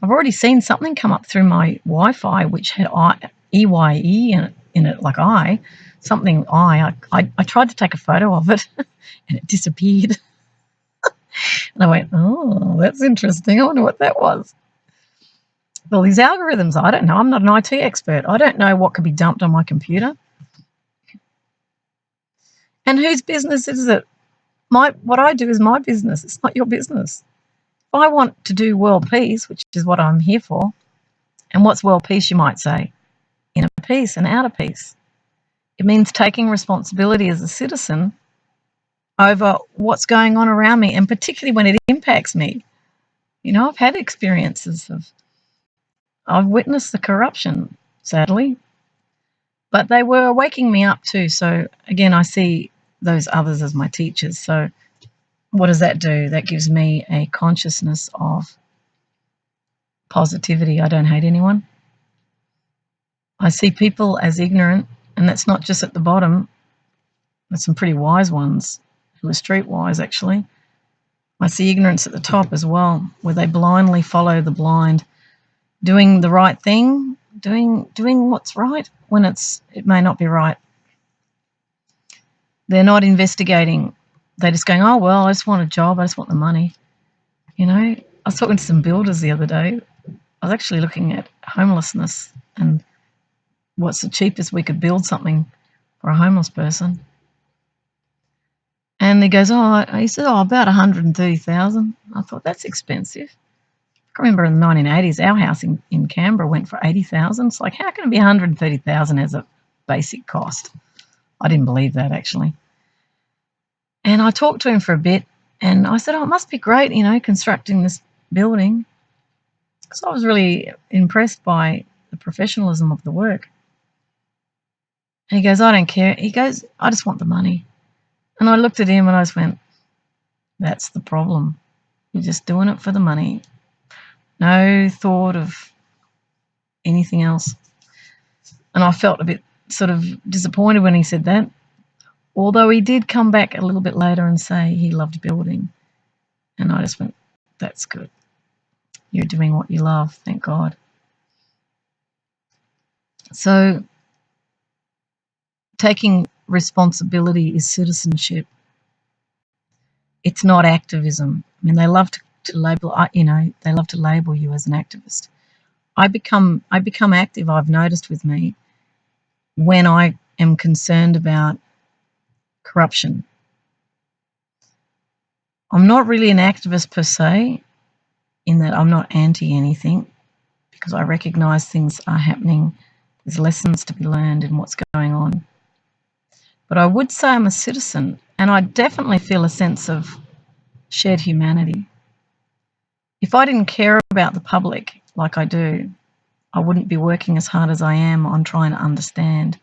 I've already seen something come up through my Wi-Fi which had EYE in it, like something I tried to take a photo of it and it disappeared. And I went, oh, that's interesting. I wonder what that was. Well, these algorithms, I don't know. I'm not an IT expert. I don't know what could be dumped on my computer. And whose business is it? What I do is my business. It's not your business. If I want to do world peace, which is what I'm here for, and what's world peace, you might say? Inner peace and outer peace. It means taking responsibility as a citizen over what's going on around me, and particularly when it impacts me. You know, I've had experiences I've witnessed the corruption, sadly, but they were waking me up too. So again, I see those others as my teachers. So what does that do? That gives me a consciousness of positivity. I don't hate anyone. I see people as ignorant, and that's not just at the bottom. There's some pretty wise ones who are streetwise, actually. I see ignorance at the top as well, where they blindly follow the blind, doing the right thing, doing what's right when it may not be right. They're not investigating. They're just going, oh, well, I just want a job. I just want the money. You know, I was talking to some builders the other day. I was actually looking at homelessness and what's the cheapest we could build something for a homeless person. And he goes, he said, about 130,000. I thought, that's expensive. I remember in the 1980s, our house in Canberra went for 80,000. It's like, how can it be 130,000 as a basic cost? I didn't believe that, actually. And I talked to him for a bit, and I said, it must be great, you know, constructing this building. Because I was really impressed by the professionalism of the work. And he goes, I don't care. He goes, I just want the money. And I looked at him and I just went, that's the problem. You're just doing it for the money. No thought of anything else. And I felt a bit sort of disappointed when he said that, although he did come back a little bit later and say he loved building. And I just went, that's good. You're doing what you love, thank God. So taking responsibility is citizenship. It's not activism. I mean, they love to label, they love to label you as an activist. I become active, I've noticed with me, when I am concerned about corruption. I'm not really an activist per se, in that I'm not anti anything, because I recognise things are happening. There's lessons to be learned in what's going on. But I would say I'm a citizen, and I definitely feel a sense of shared humanity. If I didn't care about the public like I do, I wouldn't be working as hard as I am on trying to understand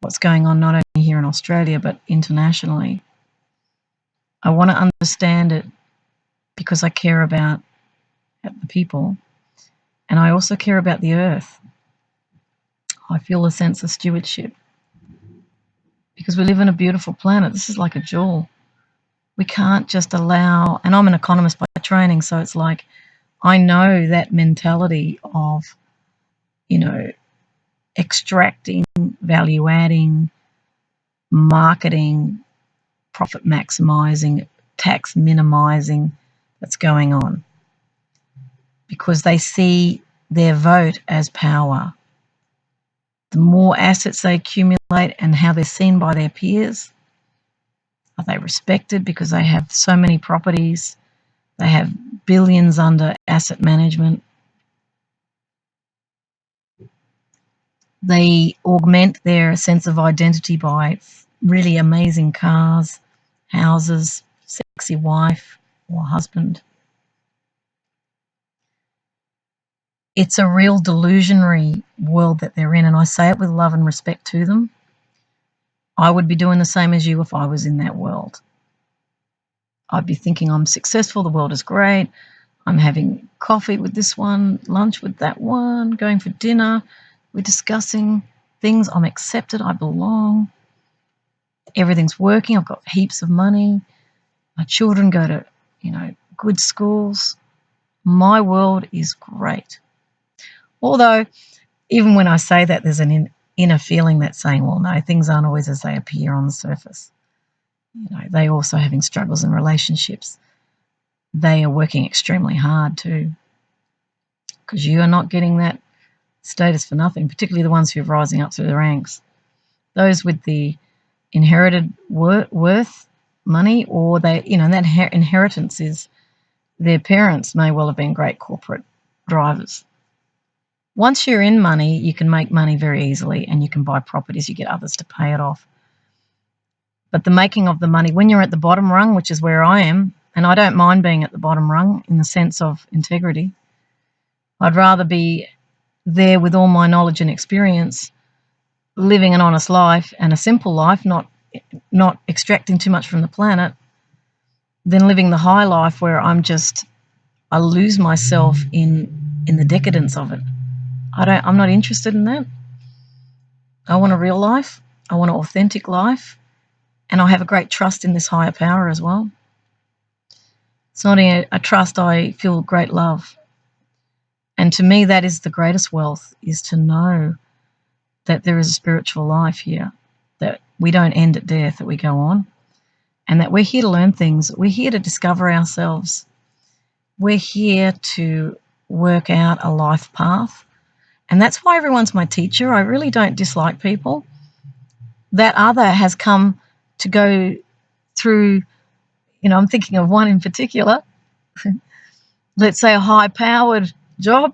what's going on not only here in Australia but internationally. I want to understand it because I care about the people, and I also care about the earth. I feel a sense of stewardship because we live on a beautiful planet. This is like a jewel. We can't just allow, and I'm an economist by training, so it's like I know that mentality of, extracting, value adding, marketing, profit maximising, tax minimising that's going on, because they see their vote as power. The more assets they accumulate and how they're seen by their peers, are they respected because they have so many properties, they have billions under asset management, they augment their sense of identity by really amazing cars, houses, sexy wife or husband. It's a real delusionary world that they're in, and I say it with love and respect to them. I would be doing the same as you if I was in that world. I'd be thinking I'm successful, the world is great, I'm having coffee with this one, lunch with that one, going for dinner, we're discussing things, I'm accepted, I belong, everything's working, I've got heaps of money, my children go to, good schools, My world is great. Although, even when I say that, there's an inner feeling that's saying, well, no, things aren't always as they appear on the surface. They're also having struggles in relationships. They are working extremely hard too, because you are not getting that status for nothing, particularly the ones who are rising up through the ranks. Those with the inherited worth, money, or that inheritance is their parents may well have been great corporate drivers. Once you're in money, you can make money very easily and you can buy properties, you get others to pay it off. But the making of the money, when you're at the bottom rung, which is where I am, and I don't mind being at the bottom rung in the sense of integrity, I'd rather be there with all my knowledge and experience, living an honest life and a simple life, not extracting too much from the planet, than living the high life where I lose myself in the decadence of it. I'm not interested in that. I want a real life. I want an authentic life. And I have a great trust in this higher power as well. It's not a trust, I feel great love. And to me, that is the greatest wealth, is to know that there is a spiritual life here, that we don't end at death, that we go on, and that we're here to learn things. We're here to discover ourselves. We're here to work out a life path. And that's why everyone's my teacher. I really don't dislike people. That other has come to go through, I'm thinking of one in particular, let's say a high-powered job,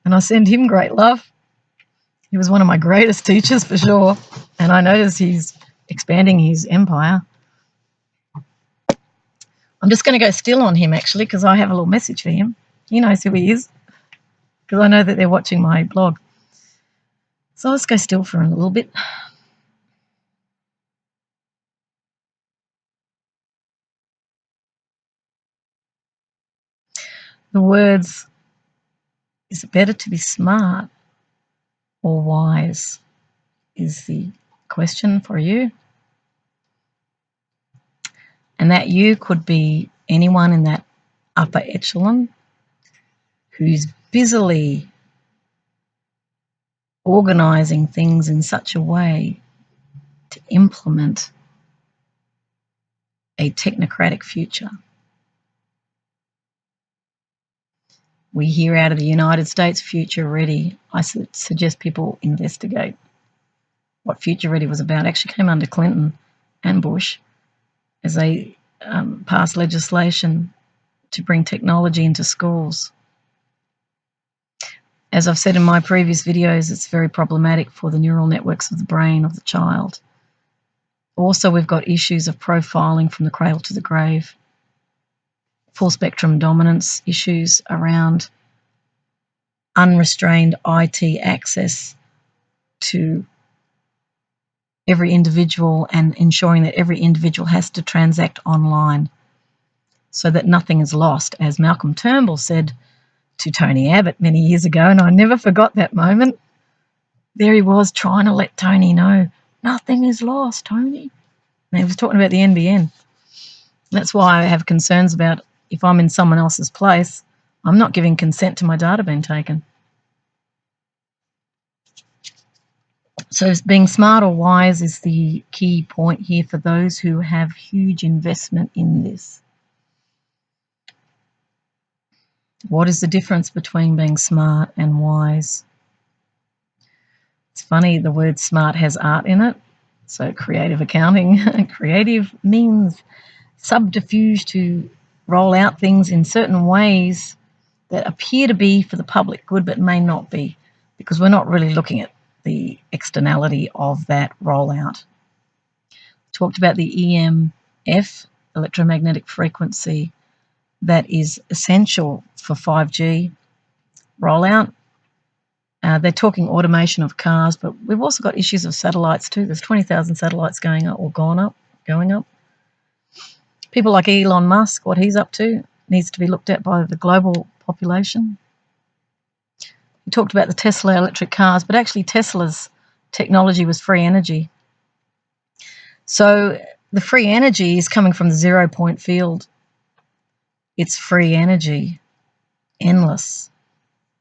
and I send him great love. He was one of my greatest teachers for sure, and I notice he's expanding his empire. I'm just going to go still on him, actually, because I have a little message for him. He knows who he is, because I know that they're watching my blog. So let's go still for a little bit. The words, is it better to be smart or wise, is the question for you. And that you could be anyone in that upper echelon who's busily organising things in such a way to implement a technocratic future. We hear out of the United States, future ready. I suggest people investigate what future ready was about. It actually came under Clinton and Bush as they passed legislation to bring technology into schools. As I've said in my previous videos, it's very problematic for the neural networks of the brain of the child. Also, we've got issues of profiling from the cradle to the grave, full spectrum dominance issues around unrestrained IT access to every individual and ensuring that every individual has to transact online so that nothing is lost. As Malcolm Turnbull said to Tony Abbott many years ago, and I never forgot that moment, there he was trying to let Tony know, nothing is lost, Tony. And he was talking about the NBN. That's why I have concerns about if I'm in someone else's place, I'm not giving consent to my data being taken. So being smart or wise is the key point here for those who have huge investment in this. What is the difference between being smart and wise? It's funny, the word smart has art in it. So creative accounting, creative means subterfuge to roll out things in certain ways that appear to be for the public good but may not be, because we're not really looking at the externality of that rollout. Talked about the EMF, electromagnetic frequency, that is essential for 5G rollout. They're talking automation of cars, but we've also got issues of satellites too. There's 20,000 satellites going up or going up. People like Elon Musk, what he's up to, needs to be looked at by the global population. We talked about the Tesla electric cars, but actually Tesla's technology was free energy. So the free energy is coming from the 0 point field. It's free energy. endless,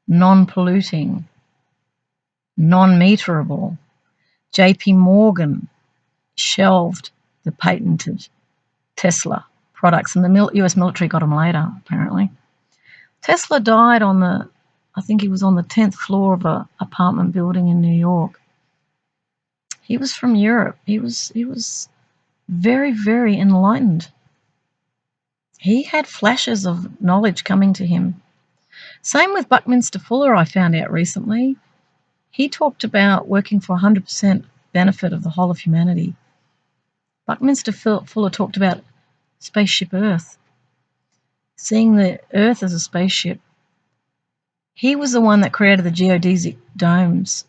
non-polluting, non-meterable. JP Morgan shelved the patented Tesla products, and the US military got them later, apparently. Tesla died I think he was on the 10th floor of an apartment building in New York. He was from Europe. He was very, very enlightened. He had flashes of knowledge coming to him. Same with Buckminster Fuller, I found out recently. He talked about working for 100% benefit of the whole of humanity. Buckminster Fuller talked about spaceship Earth, seeing the Earth as a spaceship. He was the one that created the geodesic domes,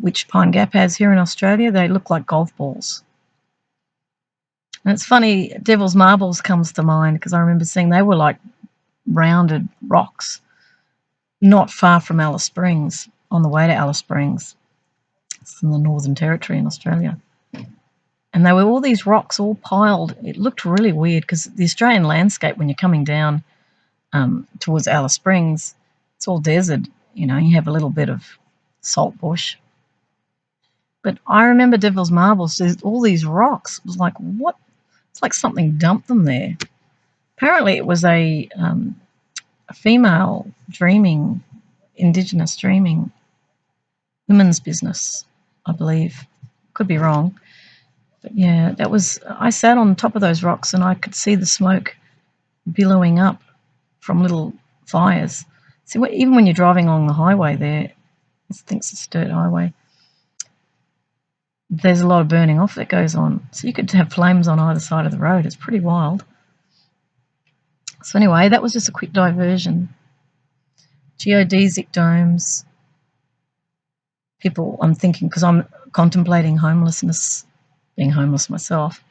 which Pine Gap has here in Australia. They look like golf balls. And it's funny, Devil's Marbles comes to mind because I remember seeing they were like rounded rocks not far from Alice Springs, on the way to Alice Springs. It's in the Northern Territory in Australia. And they were all these rocks all piled. It looked really weird because the Australian landscape, when you're coming down towards Alice Springs, it's all desert. You know, you have a little bit of salt bush. But I remember Devil's Marbles, there's all these rocks. It was like, what? It's like something dumped them there. Apparently it was a female dreaming, Indigenous dreaming, women's business, I believe. Could be wrong. But yeah, I sat on top of those rocks and I could see the smoke billowing up from little fires. See, even when you're driving along the highway there, I think it's a dirt highway, there's a lot of burning off that goes on. So you could have flames on either side of the road. It's pretty wild. So anyway, that was just a quick diversion. Geodesic domes. People, I'm thinking, because I'm contemplating homelessness, being homeless myself,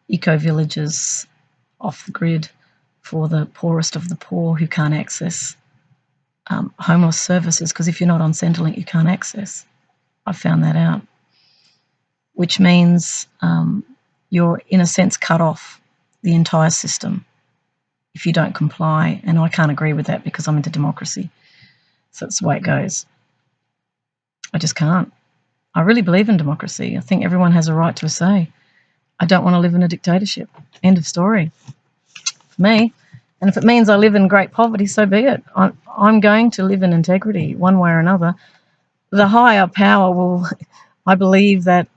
eco-villages off the grid for the poorest of the poor who can't access homeless services, because if you're not on Centrelink, you can't access. I found that out. Which means you're, in a sense, cut off the entire system if you don't comply. And I can't agree with that because I'm into democracy. So that's the way it goes. I just can't. I really believe in democracy. I think everyone has a right to a say. I don't want to live in a dictatorship. End of story. For me. And if it means I live in great poverty, so be it. I'm going to live in integrity one way or another. The higher power will, I believe that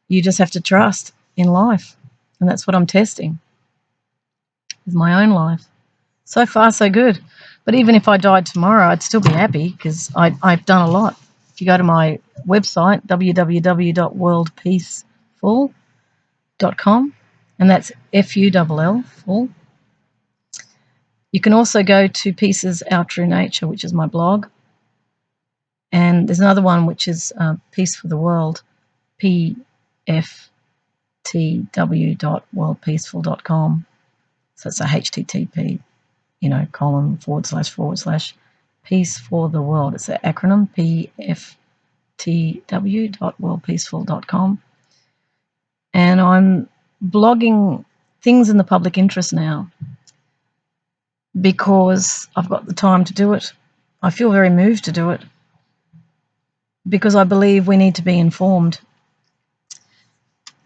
you just have to trust in life. And that's what I'm testing with my own life. So far, so good. But even if I died tomorrow, I'd still be happy because I've done a lot. If you go to my website, www.worldpeacefull.com, and that's Full, full. You can also go to Pieces Our True Nature, which is my blog. And there's another one, which is Peace for the World, pftw.worldpeacefull.com. So it's a HTTP, colon / Peace for the World. It's an acronym, pftw.worldpeacefull.com. And I'm blogging things in the public interest now because I've got the time to do it. I feel very moved to do it because I believe we need to be informed.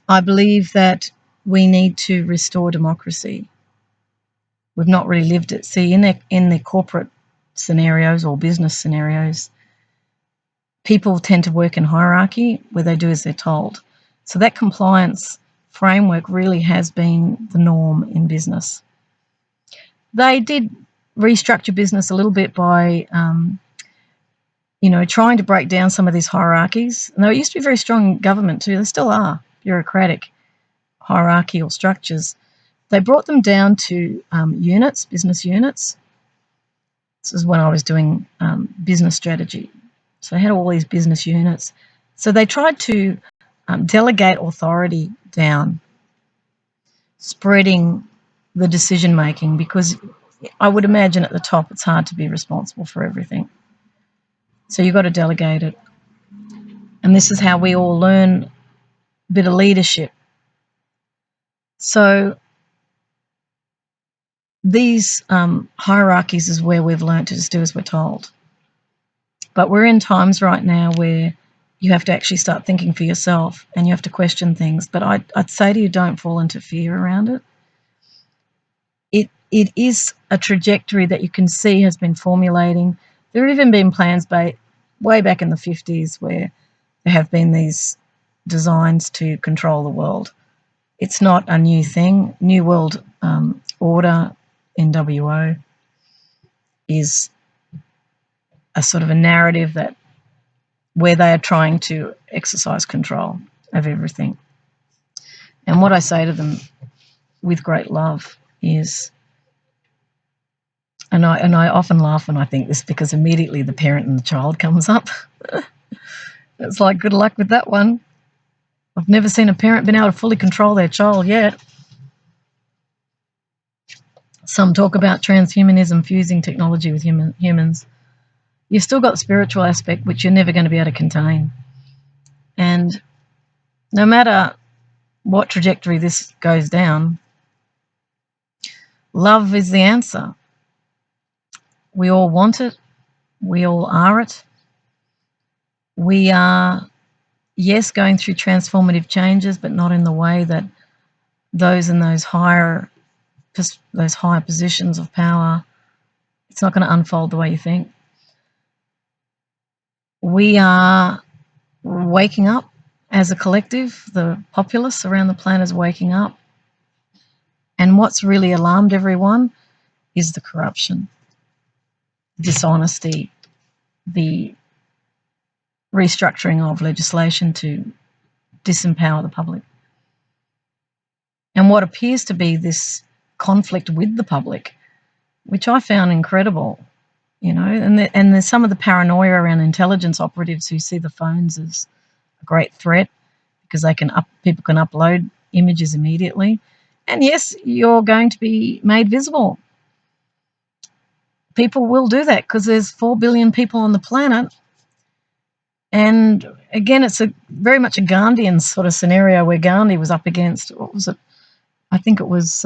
I believe that we need to restore democracy. We've not really lived it. See, in the corporate scenarios or business scenarios, people tend to work in hierarchy where they do as they're told. So that compliance framework really has been the norm in business. They did restructure business a little bit by, trying to break down some of these hierarchies. And they used to be very strong in government too. They still are bureaucratic hierarchical structures. They brought them down to units, business units. This is when I was doing business strategy. So I had all these business units. So they tried to delegate authority down, spreading the decision-making, because I would imagine at the top it's hard to be responsible for everything. So you've got to delegate it. And this is how we all learn a bit of leadership. So these hierarchies is where we've learnt to just do as we're told. But we're in times right now where you have to actually start thinking for yourself and you have to question things. But I'd say to you, don't fall into fear around it. It is a trajectory that you can see has been formulating. There have even been plans way back in the 50s where there have been these designs to control the world. It's not a new thing. New World Order, NWO, is a sort of a narrative that where they are trying to exercise control of everything. And what I say to them with great love is, and I often laugh when I think this because immediately the parent and the child comes up. It's like, good luck with that one. I've never seen a parent been able to fully control their child yet. Some talk about transhumanism, fusing technology with humans. You've still got the spiritual aspect, which you're never going to be able to contain. And no matter what trajectory this goes down, love is the answer. We all want it. We all are it. We are, yes, going through transformative changes, but not in the way that those in those higher positions of power, it's not going to unfold the way you think. We are waking up as a collective. The populace around the planet is waking up. And what's really alarmed everyone is the corruption, dishonesty, the restructuring of legislation to disempower the public. And what appears to be this conflict with the public, which I found incredible, and there's some of the paranoia around intelligence operatives who see the phones as a great threat because people can upload images immediately. And yes, you're going to be made visible. People will do that because there's 4 billion people on the planet. And again, it's very much a Gandhian sort of scenario where Gandhi was up against, what was it? I think it was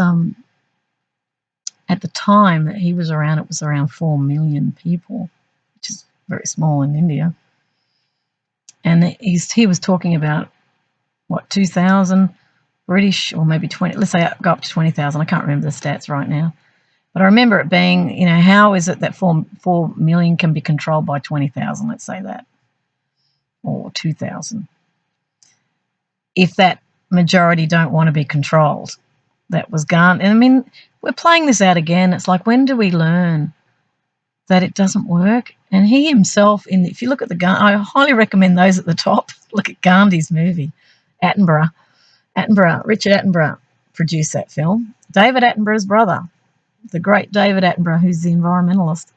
at the time that he was around, it was around 4 million people, which is very small in India. And he was talking about, 2,000 British, or maybe 20, let's say go up to 20,000. I can't remember the stats right now. But I remember it being, how is it that 4 million can be controlled by 20,000, let's say that, or 2,000? If that majority don't want to be controlled, that was gone. And I mean, we're playing this out again. It's like, when do we learn that it doesn't work? And he himself, if you look at I highly recommend those at the top, look at Gandhi's movie, Richard Attenborough produced that film. David Attenborough's brother, the great David Attenborough, who's the environmentalist.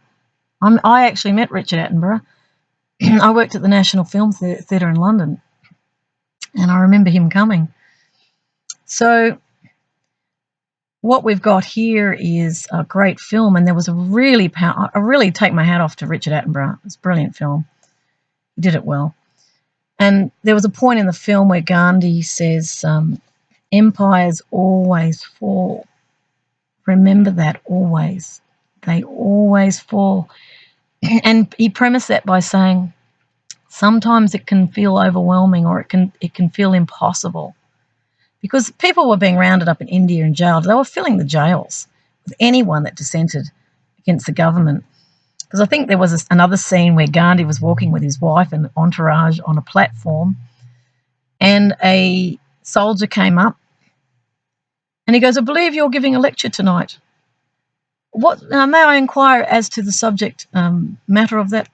I actually met Richard Attenborough. I worked at the National Film Theatre in London, and I remember him coming. So what we've got here is a great film, and there was I really take my hat off to Richard Attenborough. It's a brilliant film. He did it well. And there was a point in the film where Gandhi says, empires always fall. Remember that, always. They always fall. And he premised that by saying, sometimes it can feel overwhelming, or it can feel impossible. Because people were being rounded up in India and jailed. They were filling the jails with anyone that dissented against the government. Because I think there was another scene where Gandhi was walking with his wife and entourage on a platform, and a soldier came up and he goes, I believe you're giving a lecture tonight. What may I inquire as to the subject matter of that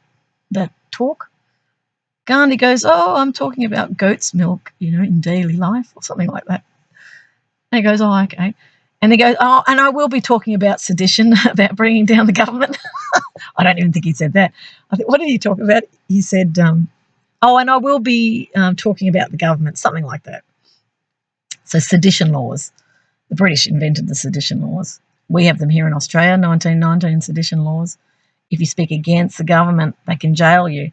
talk? Gandhi goes, I'm talking about goat's milk, in daily life, or something like that. And he goes, okay. And he goes, and I will be talking about sedition, about bringing down the government. I don't even think he said that. I think, what did he talk about? He said, and I will be talking about the government, something like that. So sedition laws. The British invented the sedition laws. We have them here in Australia, 1919 sedition laws. If you speak against the government, they can jail you.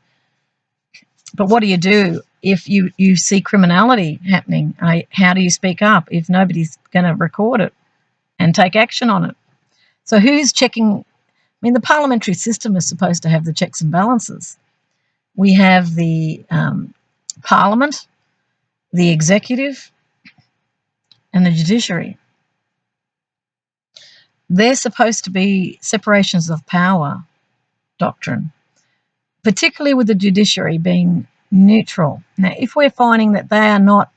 But what do you do if you see criminality happening? How do you speak up if nobody's going to record it and take action on it? So who's checking? I mean, the parliamentary system is supposed to have the checks and balances. We have the parliament, the executive, and the judiciary. They're supposed to be separations of power doctrine, particularly with the judiciary being neutral. Now, if we're finding that they are not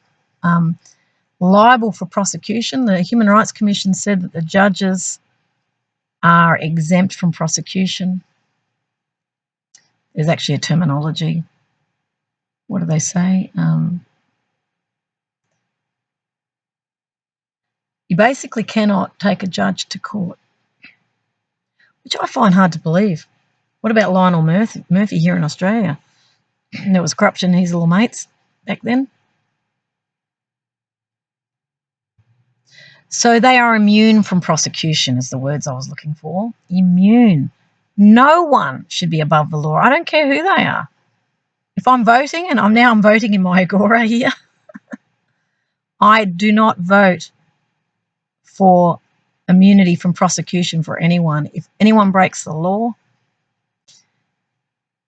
liable for prosecution, the Human Rights Commission said that the judges are exempt from prosecution. There's actually a terminology. What do they say? You basically cannot take a judge to court, which I find hard to believe. What about Lionel Murphy here in Australia? There was corruption in his little mates back then. So they are immune from prosecution is the words I was looking for. Immune. No one should be above the law. I don't care who they are. If I'm voting, and I'm voting in my agora here, I do not vote for immunity from prosecution for anyone. If anyone breaks the law,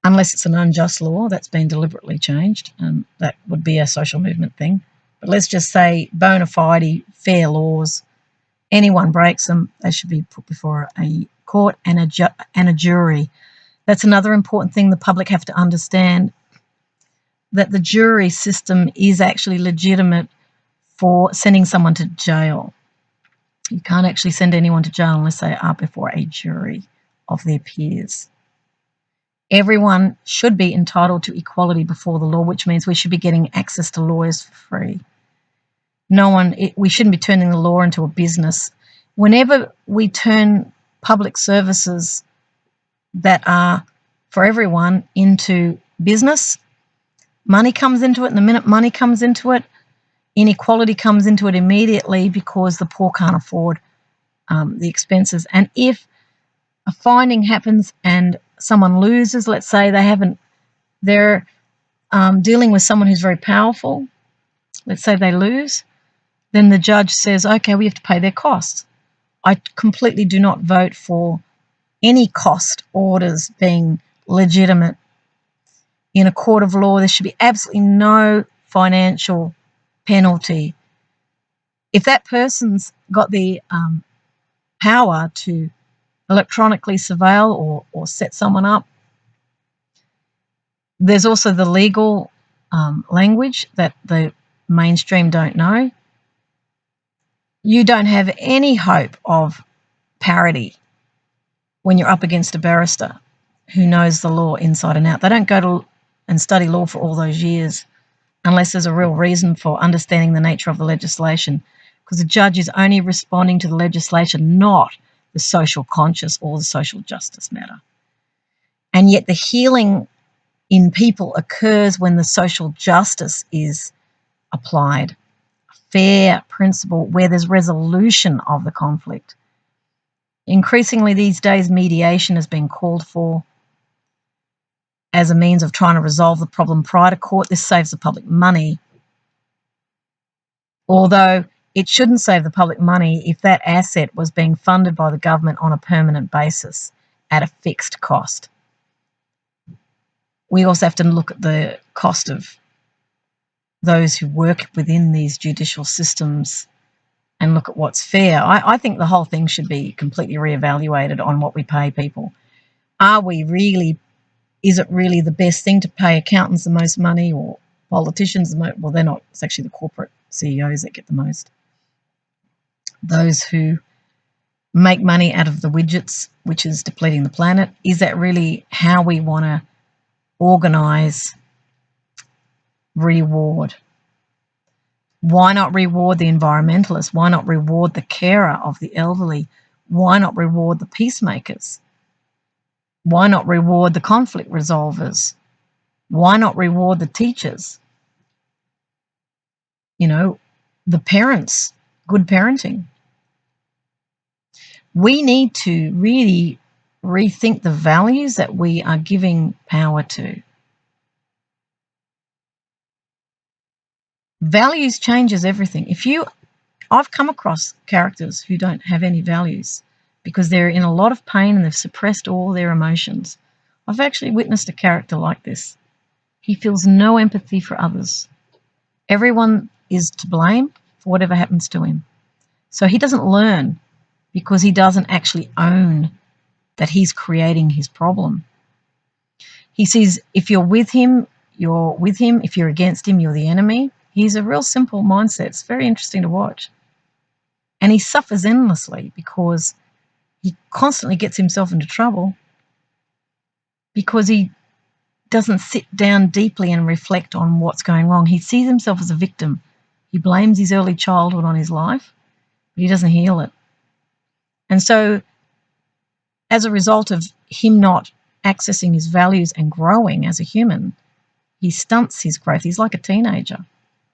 unless it's an unjust law that's been deliberately changed, that would be a social movement thing. But let's just say bona fide, fair laws, anyone breaks them, they should be put before a court and a jury. That's another important thing the public have to understand, that the jury system is actually legitimate for sending someone to jail. You can't actually send anyone to jail unless they are before a jury of their peers. Everyone should be entitled to equality before the law, which means we should be getting access to lawyers for free. We shouldn't be turning the law into a business. Whenever we turn public services that are for everyone into business, money comes into it, and the minute money comes into it, inequality comes into it immediately because the poor can't afford the expenses. And if a finding happens and someone loses, let's say they're dealing with someone who's very powerful, let's say they lose, then the judge says, okay, we have to pay their costs. I completely do not vote for any cost orders being legitimate. In a court of law, there should be absolutely no financial penalty. If that person's got the power to electronically surveil or set someone up, there's also the legal language that the mainstream don't know. You don't have any hope of parity when you're up against a barrister who knows the law inside and out. They don't go to and study law for all those years unless there's a real reason for understanding the nature of the legislation, because the judge is only responding to the legislation, not the social conscious or the social justice matter. And yet the healing in people occurs when the social justice is applied, a fair principle where there's resolution of the conflict. Increasingly these days, mediation has been called for as a means of trying to resolve the problem prior to court. This saves the public money, although it shouldn't save the public money if that asset was being funded by the government on a permanent basis at a fixed cost. We also have to look at the cost of those who work within these judicial systems and look at what's fair. I think the whole thing should be completely reevaluated on what we pay people. Is it really the best thing to pay accountants the most money or politicians the most? Well, they're not. It's actually the corporate CEOs that get the most. Those who make money out of the widgets, which is depleting the planet. Is that really how we want to organise reward? Why not reward the environmentalists? Why not reward the carer of the elderly? Why not reward the peacemakers? Why not reward the conflict resolvers? Why not reward the teachers? The parents, good parenting. We need to really rethink the values that we are giving power to. Values changes everything. I've come across characters who don't have any values. because they're in a lot of pain and they've suppressed all their emotions. I've actually witnessed a character like this. He feels no empathy for others. Everyone is to blame for whatever happens to him. So he doesn't learn because he doesn't actually own that he's creating his problem. He sees if you're with him, you're with him. If you're against him, you're the enemy. He's a real simple mindset. It's very interesting to watch. And he suffers endlessly because he constantly gets himself into trouble because he doesn't sit down deeply and reflect on what's going wrong. He sees himself as a victim. He blames his early childhood on his life, but he doesn't heal it. And so as a result of him not accessing his values and growing as a human, he stunts his growth. He's like a teenager.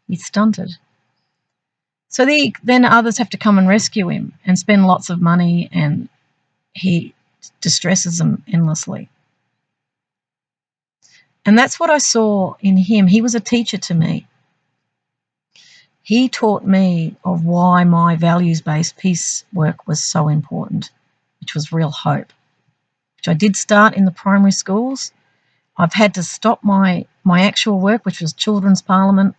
He's stunted. So then others have to come and rescue him and spend lots of money, and he distresses them endlessly. And that's what I saw in him. He was a teacher to me. He taught me of why my values-based peace work was so important, which was real hope, which I did start in the primary schools. I've had to stop my actual work, which was children's parliament,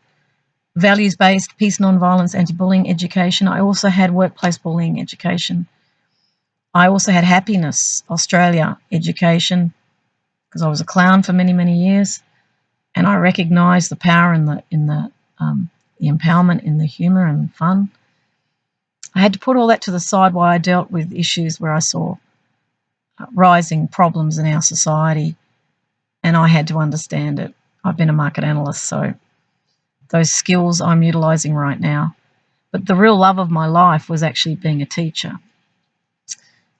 values-based, peace, non-violence, anti-bullying education. I also had workplace bullying education. I also had Happiness Australia education because I was a clown for many, many years, and I recognised the power in the empowerment in the humour and fun. I had to put all that to the side while I dealt with issues where I saw rising problems in our society, and I had to understand it. I've been a market analyst, so those skills I'm utilising right now. But the real love of my life was actually being a teacher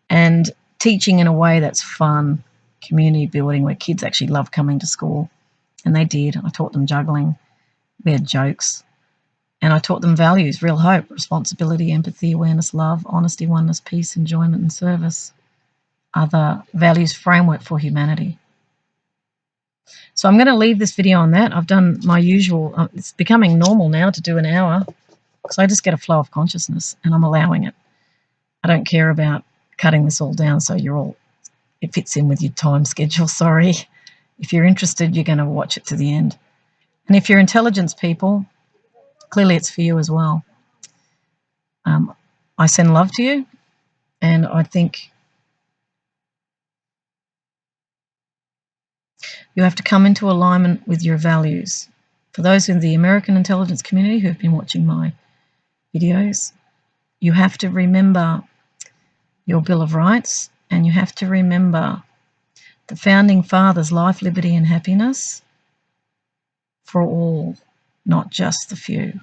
and teaching in a way that's fun, community building, where kids actually love coming to school. And they did. I taught them juggling. We had jokes. And I taught them values, real hope, responsibility, empathy, awareness, love, honesty, oneness, peace, enjoyment, and service are the values framework for humanity. So I'm going to leave this video on that. I've done my usual, it's becoming normal now to do an hour because I just get a flow of consciousness and I'm allowing it. I don't care about cutting this all down so it fits in with your time schedule, sorry. If you're interested, you're going to watch it to the end. And if you're intelligence people, clearly it's for you as well. I send love to you, and I think you have to come into alignment with your values. For those in the American intelligence community who have been watching my videos, you have to remember your Bill of Rights, and you have to remember the Founding Fathers' life, liberty, and happiness for all, not just the few.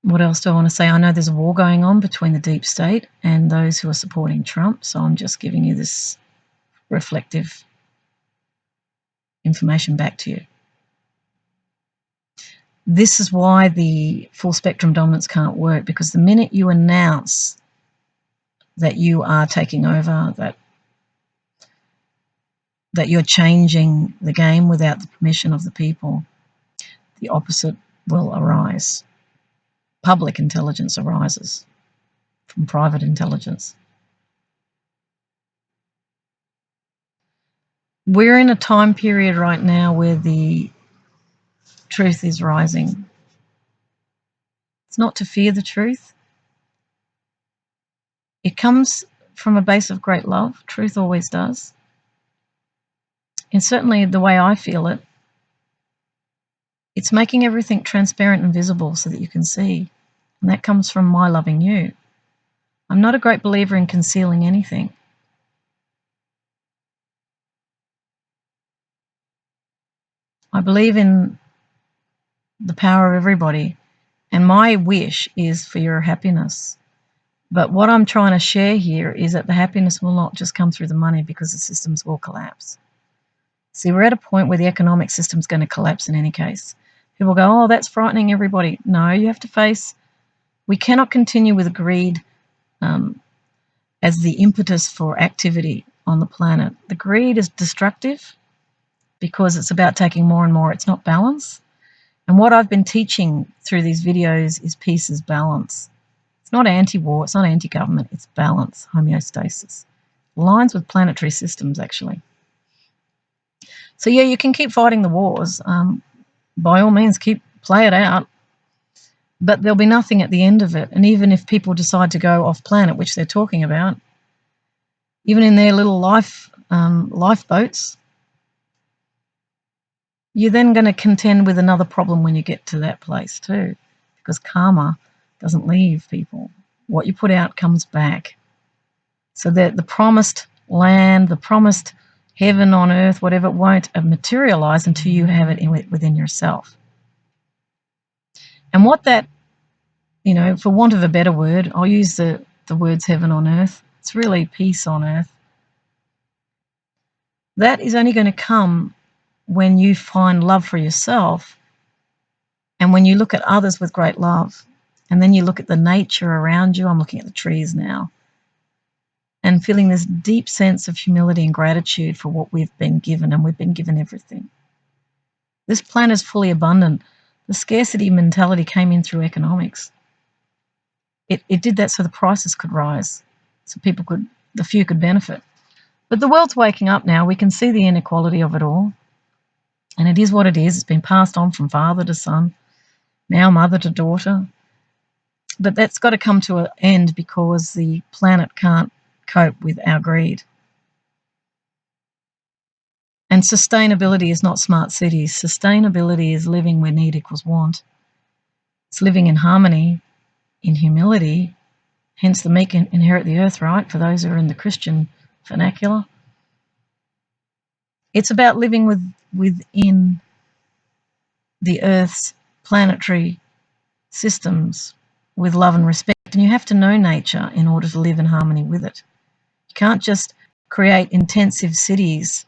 What else do I want to say? I know there's a war going on between the deep state and those who are supporting Trump, so I'm just giving you this reflective information back to you. This is why the full spectrum dominance can't work, because the minute you announce that you are taking over, that you're changing the game without the permission of the people, the opposite will arise. Public intelligence arises from private intelligence. We're in a time period right now where the truth is rising. It's not to fear the truth. It comes from a base of great love. Truth always does. And certainly the way I feel it, it's making everything transparent and visible so that you can see. And that comes from my loving you. I'm not a great believer in concealing anything. I believe in the power of everybody, and my wish is for your happiness. But what I'm trying to share here is that the happiness will not just come through the money, because the systems will collapse. See, we're at a point where the economic system's going to collapse in any case. People go, oh, that's frightening everybody. No, you have to face, we cannot continue with greed as the impetus for activity on the planet. The greed is destructive because it's about taking more and more. It's not balance. And what I've been teaching through these videos is peace is balance. It's not anti-war, it's not anti-government, it's balance, homeostasis. Aligns with planetary systems, actually. So yeah, you can keep fighting the wars. By all means, play it out. But there'll be nothing at the end of it. And even if people decide to go off planet, which they're talking about, even in their little lifeboats, you're then going to contend with another problem when you get to that place too, because karma doesn't leave people. What you put out comes back. So that the promised land, the promised heaven on earth, whatever, won't materialize until you have it within yourself. And what that, for want of a better word, I'll use the words heaven on earth. It's really peace on earth. That is only going to come when you find love for yourself and when you look at others with great love. And then you look at the nature around you. I'm looking at the trees now and feeling this deep sense of humility and gratitude for what we've been given, and we've been given everything. This planet is fully abundant. The scarcity mentality came in through economics. It did that so the prices could rise, so the few could benefit. But the world's waking up now. We can see the inequality of it all. And it is what it is. It's been passed on from father to son, now mother to daughter. But that's got to come to an end because the planet can't cope with our greed. And sustainability is not smart cities. Sustainability is living where need equals want. It's living in harmony, in humility. Hence the meek inherit the earth, right? For those who are in the Christian vernacular. It's about living within the earth's planetary systems with love and respect. And you have to know nature in order to live in harmony with it. You can't just create intensive cities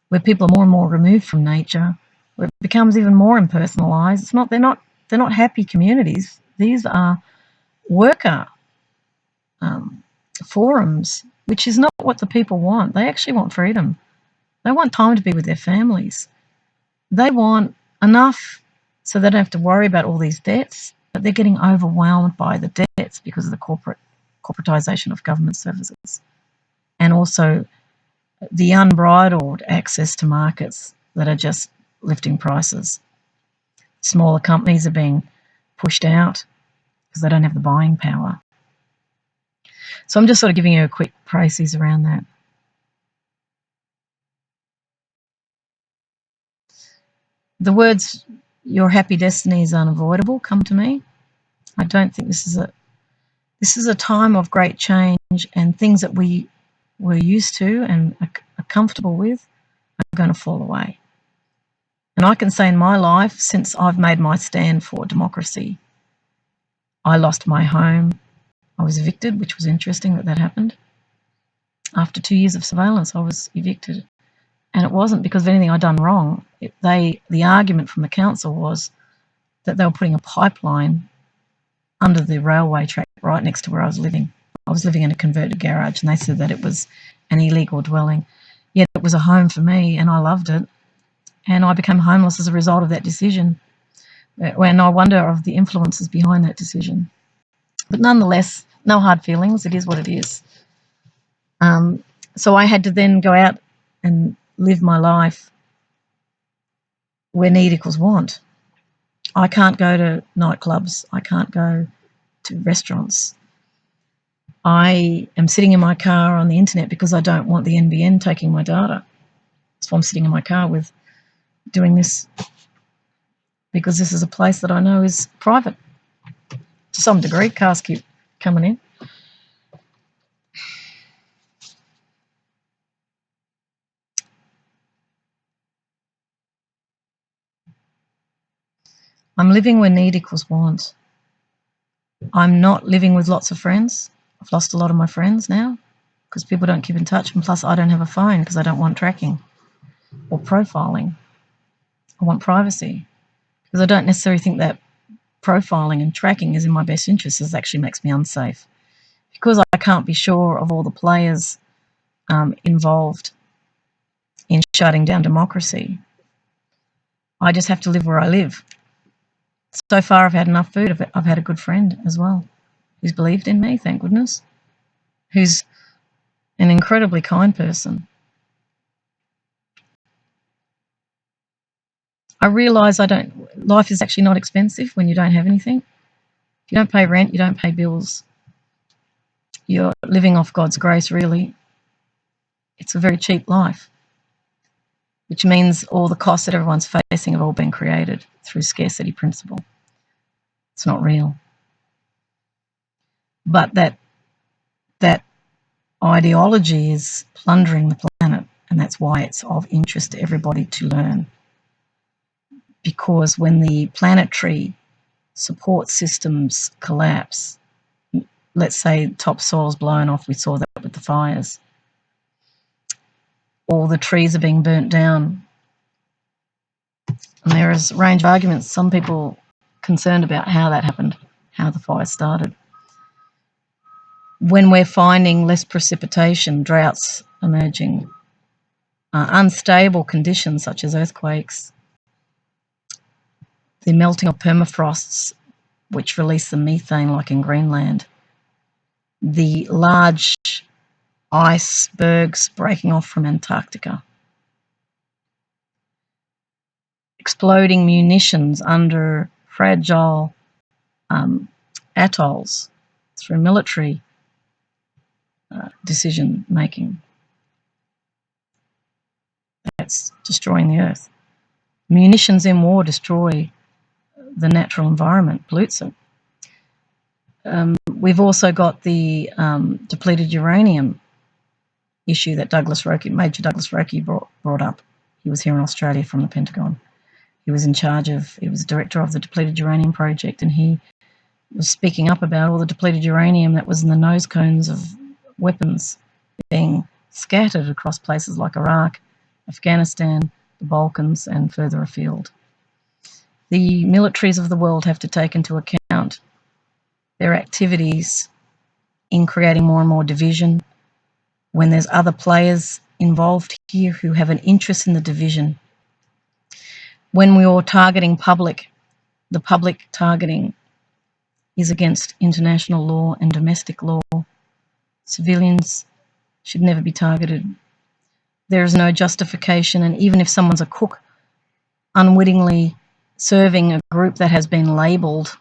where people are more and more removed from nature, where it becomes even more impersonalized. They're not happy communities. These are worker forums, which is not what the people want. They actually want freedom. They want time to be with their families. They want enough so they don't have to worry about all these debts, but they're getting overwhelmed by the debts because of the corporatization of government services. And also the unbridled access to markets that are just lifting prices. Smaller companies are being pushed out because they don't have the buying power. So I'm just sort of giving you a quick précis around that. The words, your happy destiny is unavoidable, come to me. I don't think this is a time of great change, and things that we were used to and are comfortable with are going to fall away. And I can say in my life, since I've made my stand for democracy, I lost my home. I was evicted, which was interesting that happened. After 2 years of surveillance, I was evicted. And it wasn't because of anything I'd done wrong. The argument from the council was that they were putting a pipeline under the railway track right next to where I was living. I was living in a converted garage, and they said that it was an illegal dwelling. Yet it was a home for me, and I loved it. And I became homeless as a result of that decision. And I wonder of the influences behind that decision. But nonetheless, no hard feelings. It is what it is. So I had to then go out and live my life where need equals want. I can't go to nightclubs. I can't go to restaurants. I am sitting in my car on the internet because I don't want the NBN taking my data. So I'm sitting in my car doing this because this is a place that I know is private. To some degree, cars keep coming in. I'm living where need equals want. I'm not living with lots of friends. I've lost a lot of my friends now because people don't keep in touch, and plus I don't have a phone because I don't want tracking or profiling. I want privacy because I don't necessarily think that profiling and tracking is in my best interest. It actually makes me unsafe because I can't be sure of all the players involved in shutting down democracy. I just have to live where I live. So far I've had enough food. I've had a good friend as well who's believed in me, thank goodness, who's an incredibly kind person. I realise life is actually not expensive when you don't have anything. If you don't pay rent, you don't pay bills. You're living off God's grace, really. It's a very cheap life, which means all the costs that everyone's facing have all been created through scarcity principle. It's not real. But that ideology is plundering the planet, and that's why it's of interest to everybody to learn. Because when the planetary support systems collapse, let's say topsoil's blown off, we saw that with the fires, all the trees are being burnt down. And there is a range of arguments. Some people concerned about how that happened, how the fire started. When we're finding less precipitation, droughts emerging, unstable conditions such as earthquakes, the melting of permafrosts, which release the methane like in Greenland, the large icebergs breaking off from Antarctica, exploding munitions under fragile atolls through military decision making. That's destroying the earth. Munitions in war destroy the natural environment, pollutes it. We've also got the depleted uranium issue that Major Douglas Roque brought up. He was here in Australia from the Pentagon. He was director of the depleted uranium project, and he was speaking up about all the depleted uranium that was in the nose cones of weapons being scattered across places like Iraq, Afghanistan, the Balkans, and further afield. The militaries of the world have to take into account their activities in creating more and more division when there's other players involved here who have an interest in the division. When we are targeting the public targeting is against international law and domestic law. Civilians should never be targeted. There is no justification, and even if someone's a cook unwittingly serving a group that has been labelled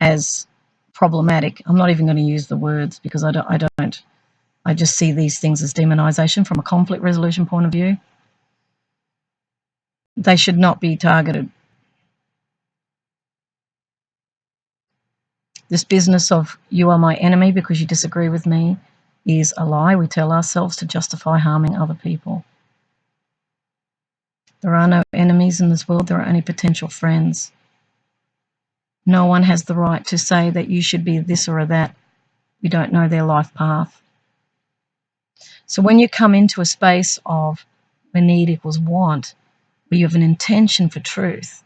as problematic, I'm not even going to use the words because I just see these things as demonisation from a conflict resolution point of view. They should not be targeted. This business of you are my enemy because you disagree with me is a lie we tell ourselves to justify harming other people. There are no enemies in this world, there are only potential friends. No one has the right to say that you should be this or that. We don't know their life path. So when you come into a space of where need equals want, where you have an intention for truth,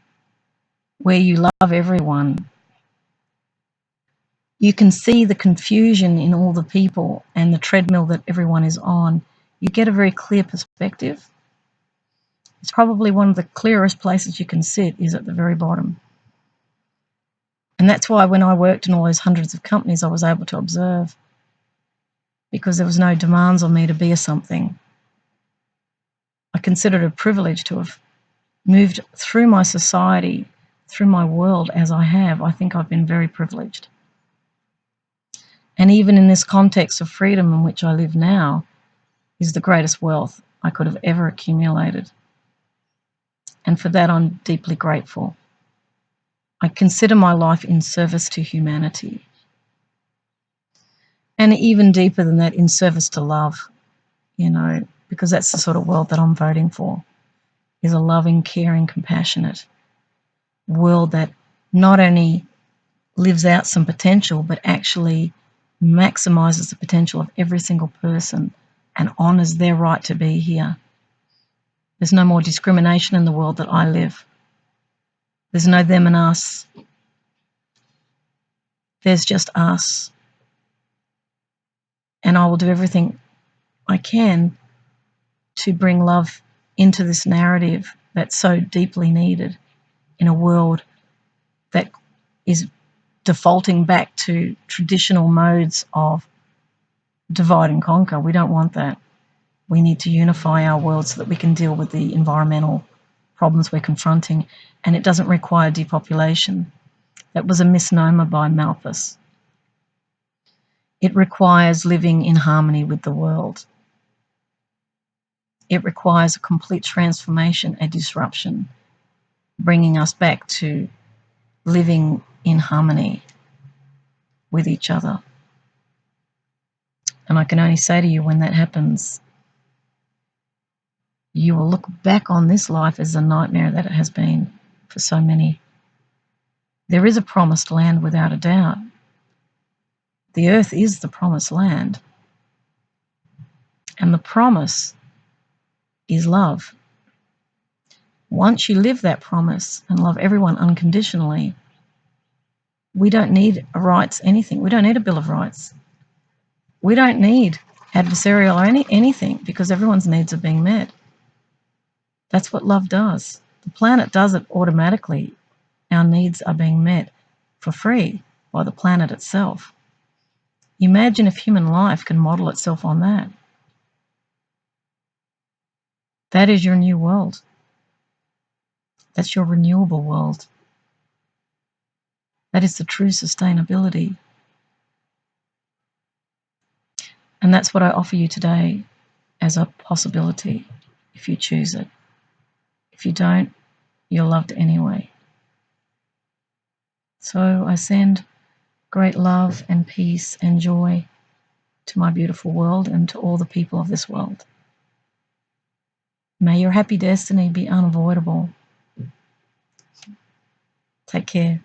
where you love everyone, you can see the confusion in all the people and the treadmill that everyone is on. You get a very clear perspective. It's probably one of the clearest places you can sit is at the very bottom. And that's why when I worked in all those hundreds of companies, I was able to observe, because there was no demands on me to be a something. I consider it a privilege to have moved through my society, through my world as I have. I think I've been very privileged. And even in this context of freedom in which I live now is the greatest wealth I could have ever accumulated. And for that, I'm deeply grateful. I consider my life in service to humanity. And even deeper than that, in service to love, because that's the sort of world that I'm voting for, is a loving, caring, compassionate world that not only lives out some potential, but actually maximizes the potential of every single person and honors their right to be here. There's no more discrimination in the world that I live. There's no them and us. There's just us. And I will do everything I can to bring love into this narrative that's so deeply needed in a world that is defaulting back to traditional modes of divide and conquer. We don't want that. We need to unify our world so that we can deal with the environmental problems we're confronting, and it doesn't require depopulation. That was a misnomer by Malthus. It requires living in harmony with the world. It requires a complete transformation, a disruption, bringing us back to living in harmony with each other. And I can only say to you, when that happens, you will look back on this life as a nightmare that it has been for so many. There is a promised land without a doubt. The earth is the promised land. And the promise is love. Once you live that promise and love everyone unconditionally, we don't need rights, anything. We don't need a Bill of Rights. We don't need adversarial or anything, because everyone's needs are being met. That's what love does. The planet does it automatically. Our needs are being met for free by the planet itself. Imagine if human life can model itself on that. That is your new world. That's your renewable world. That is the true sustainability. And that's what I offer you today as a possibility, if you choose it. If you don't, you're loved anyway. So I send great love and peace and joy to my beautiful world and to all the people of this world. May your happy destiny be unavoidable. Take care.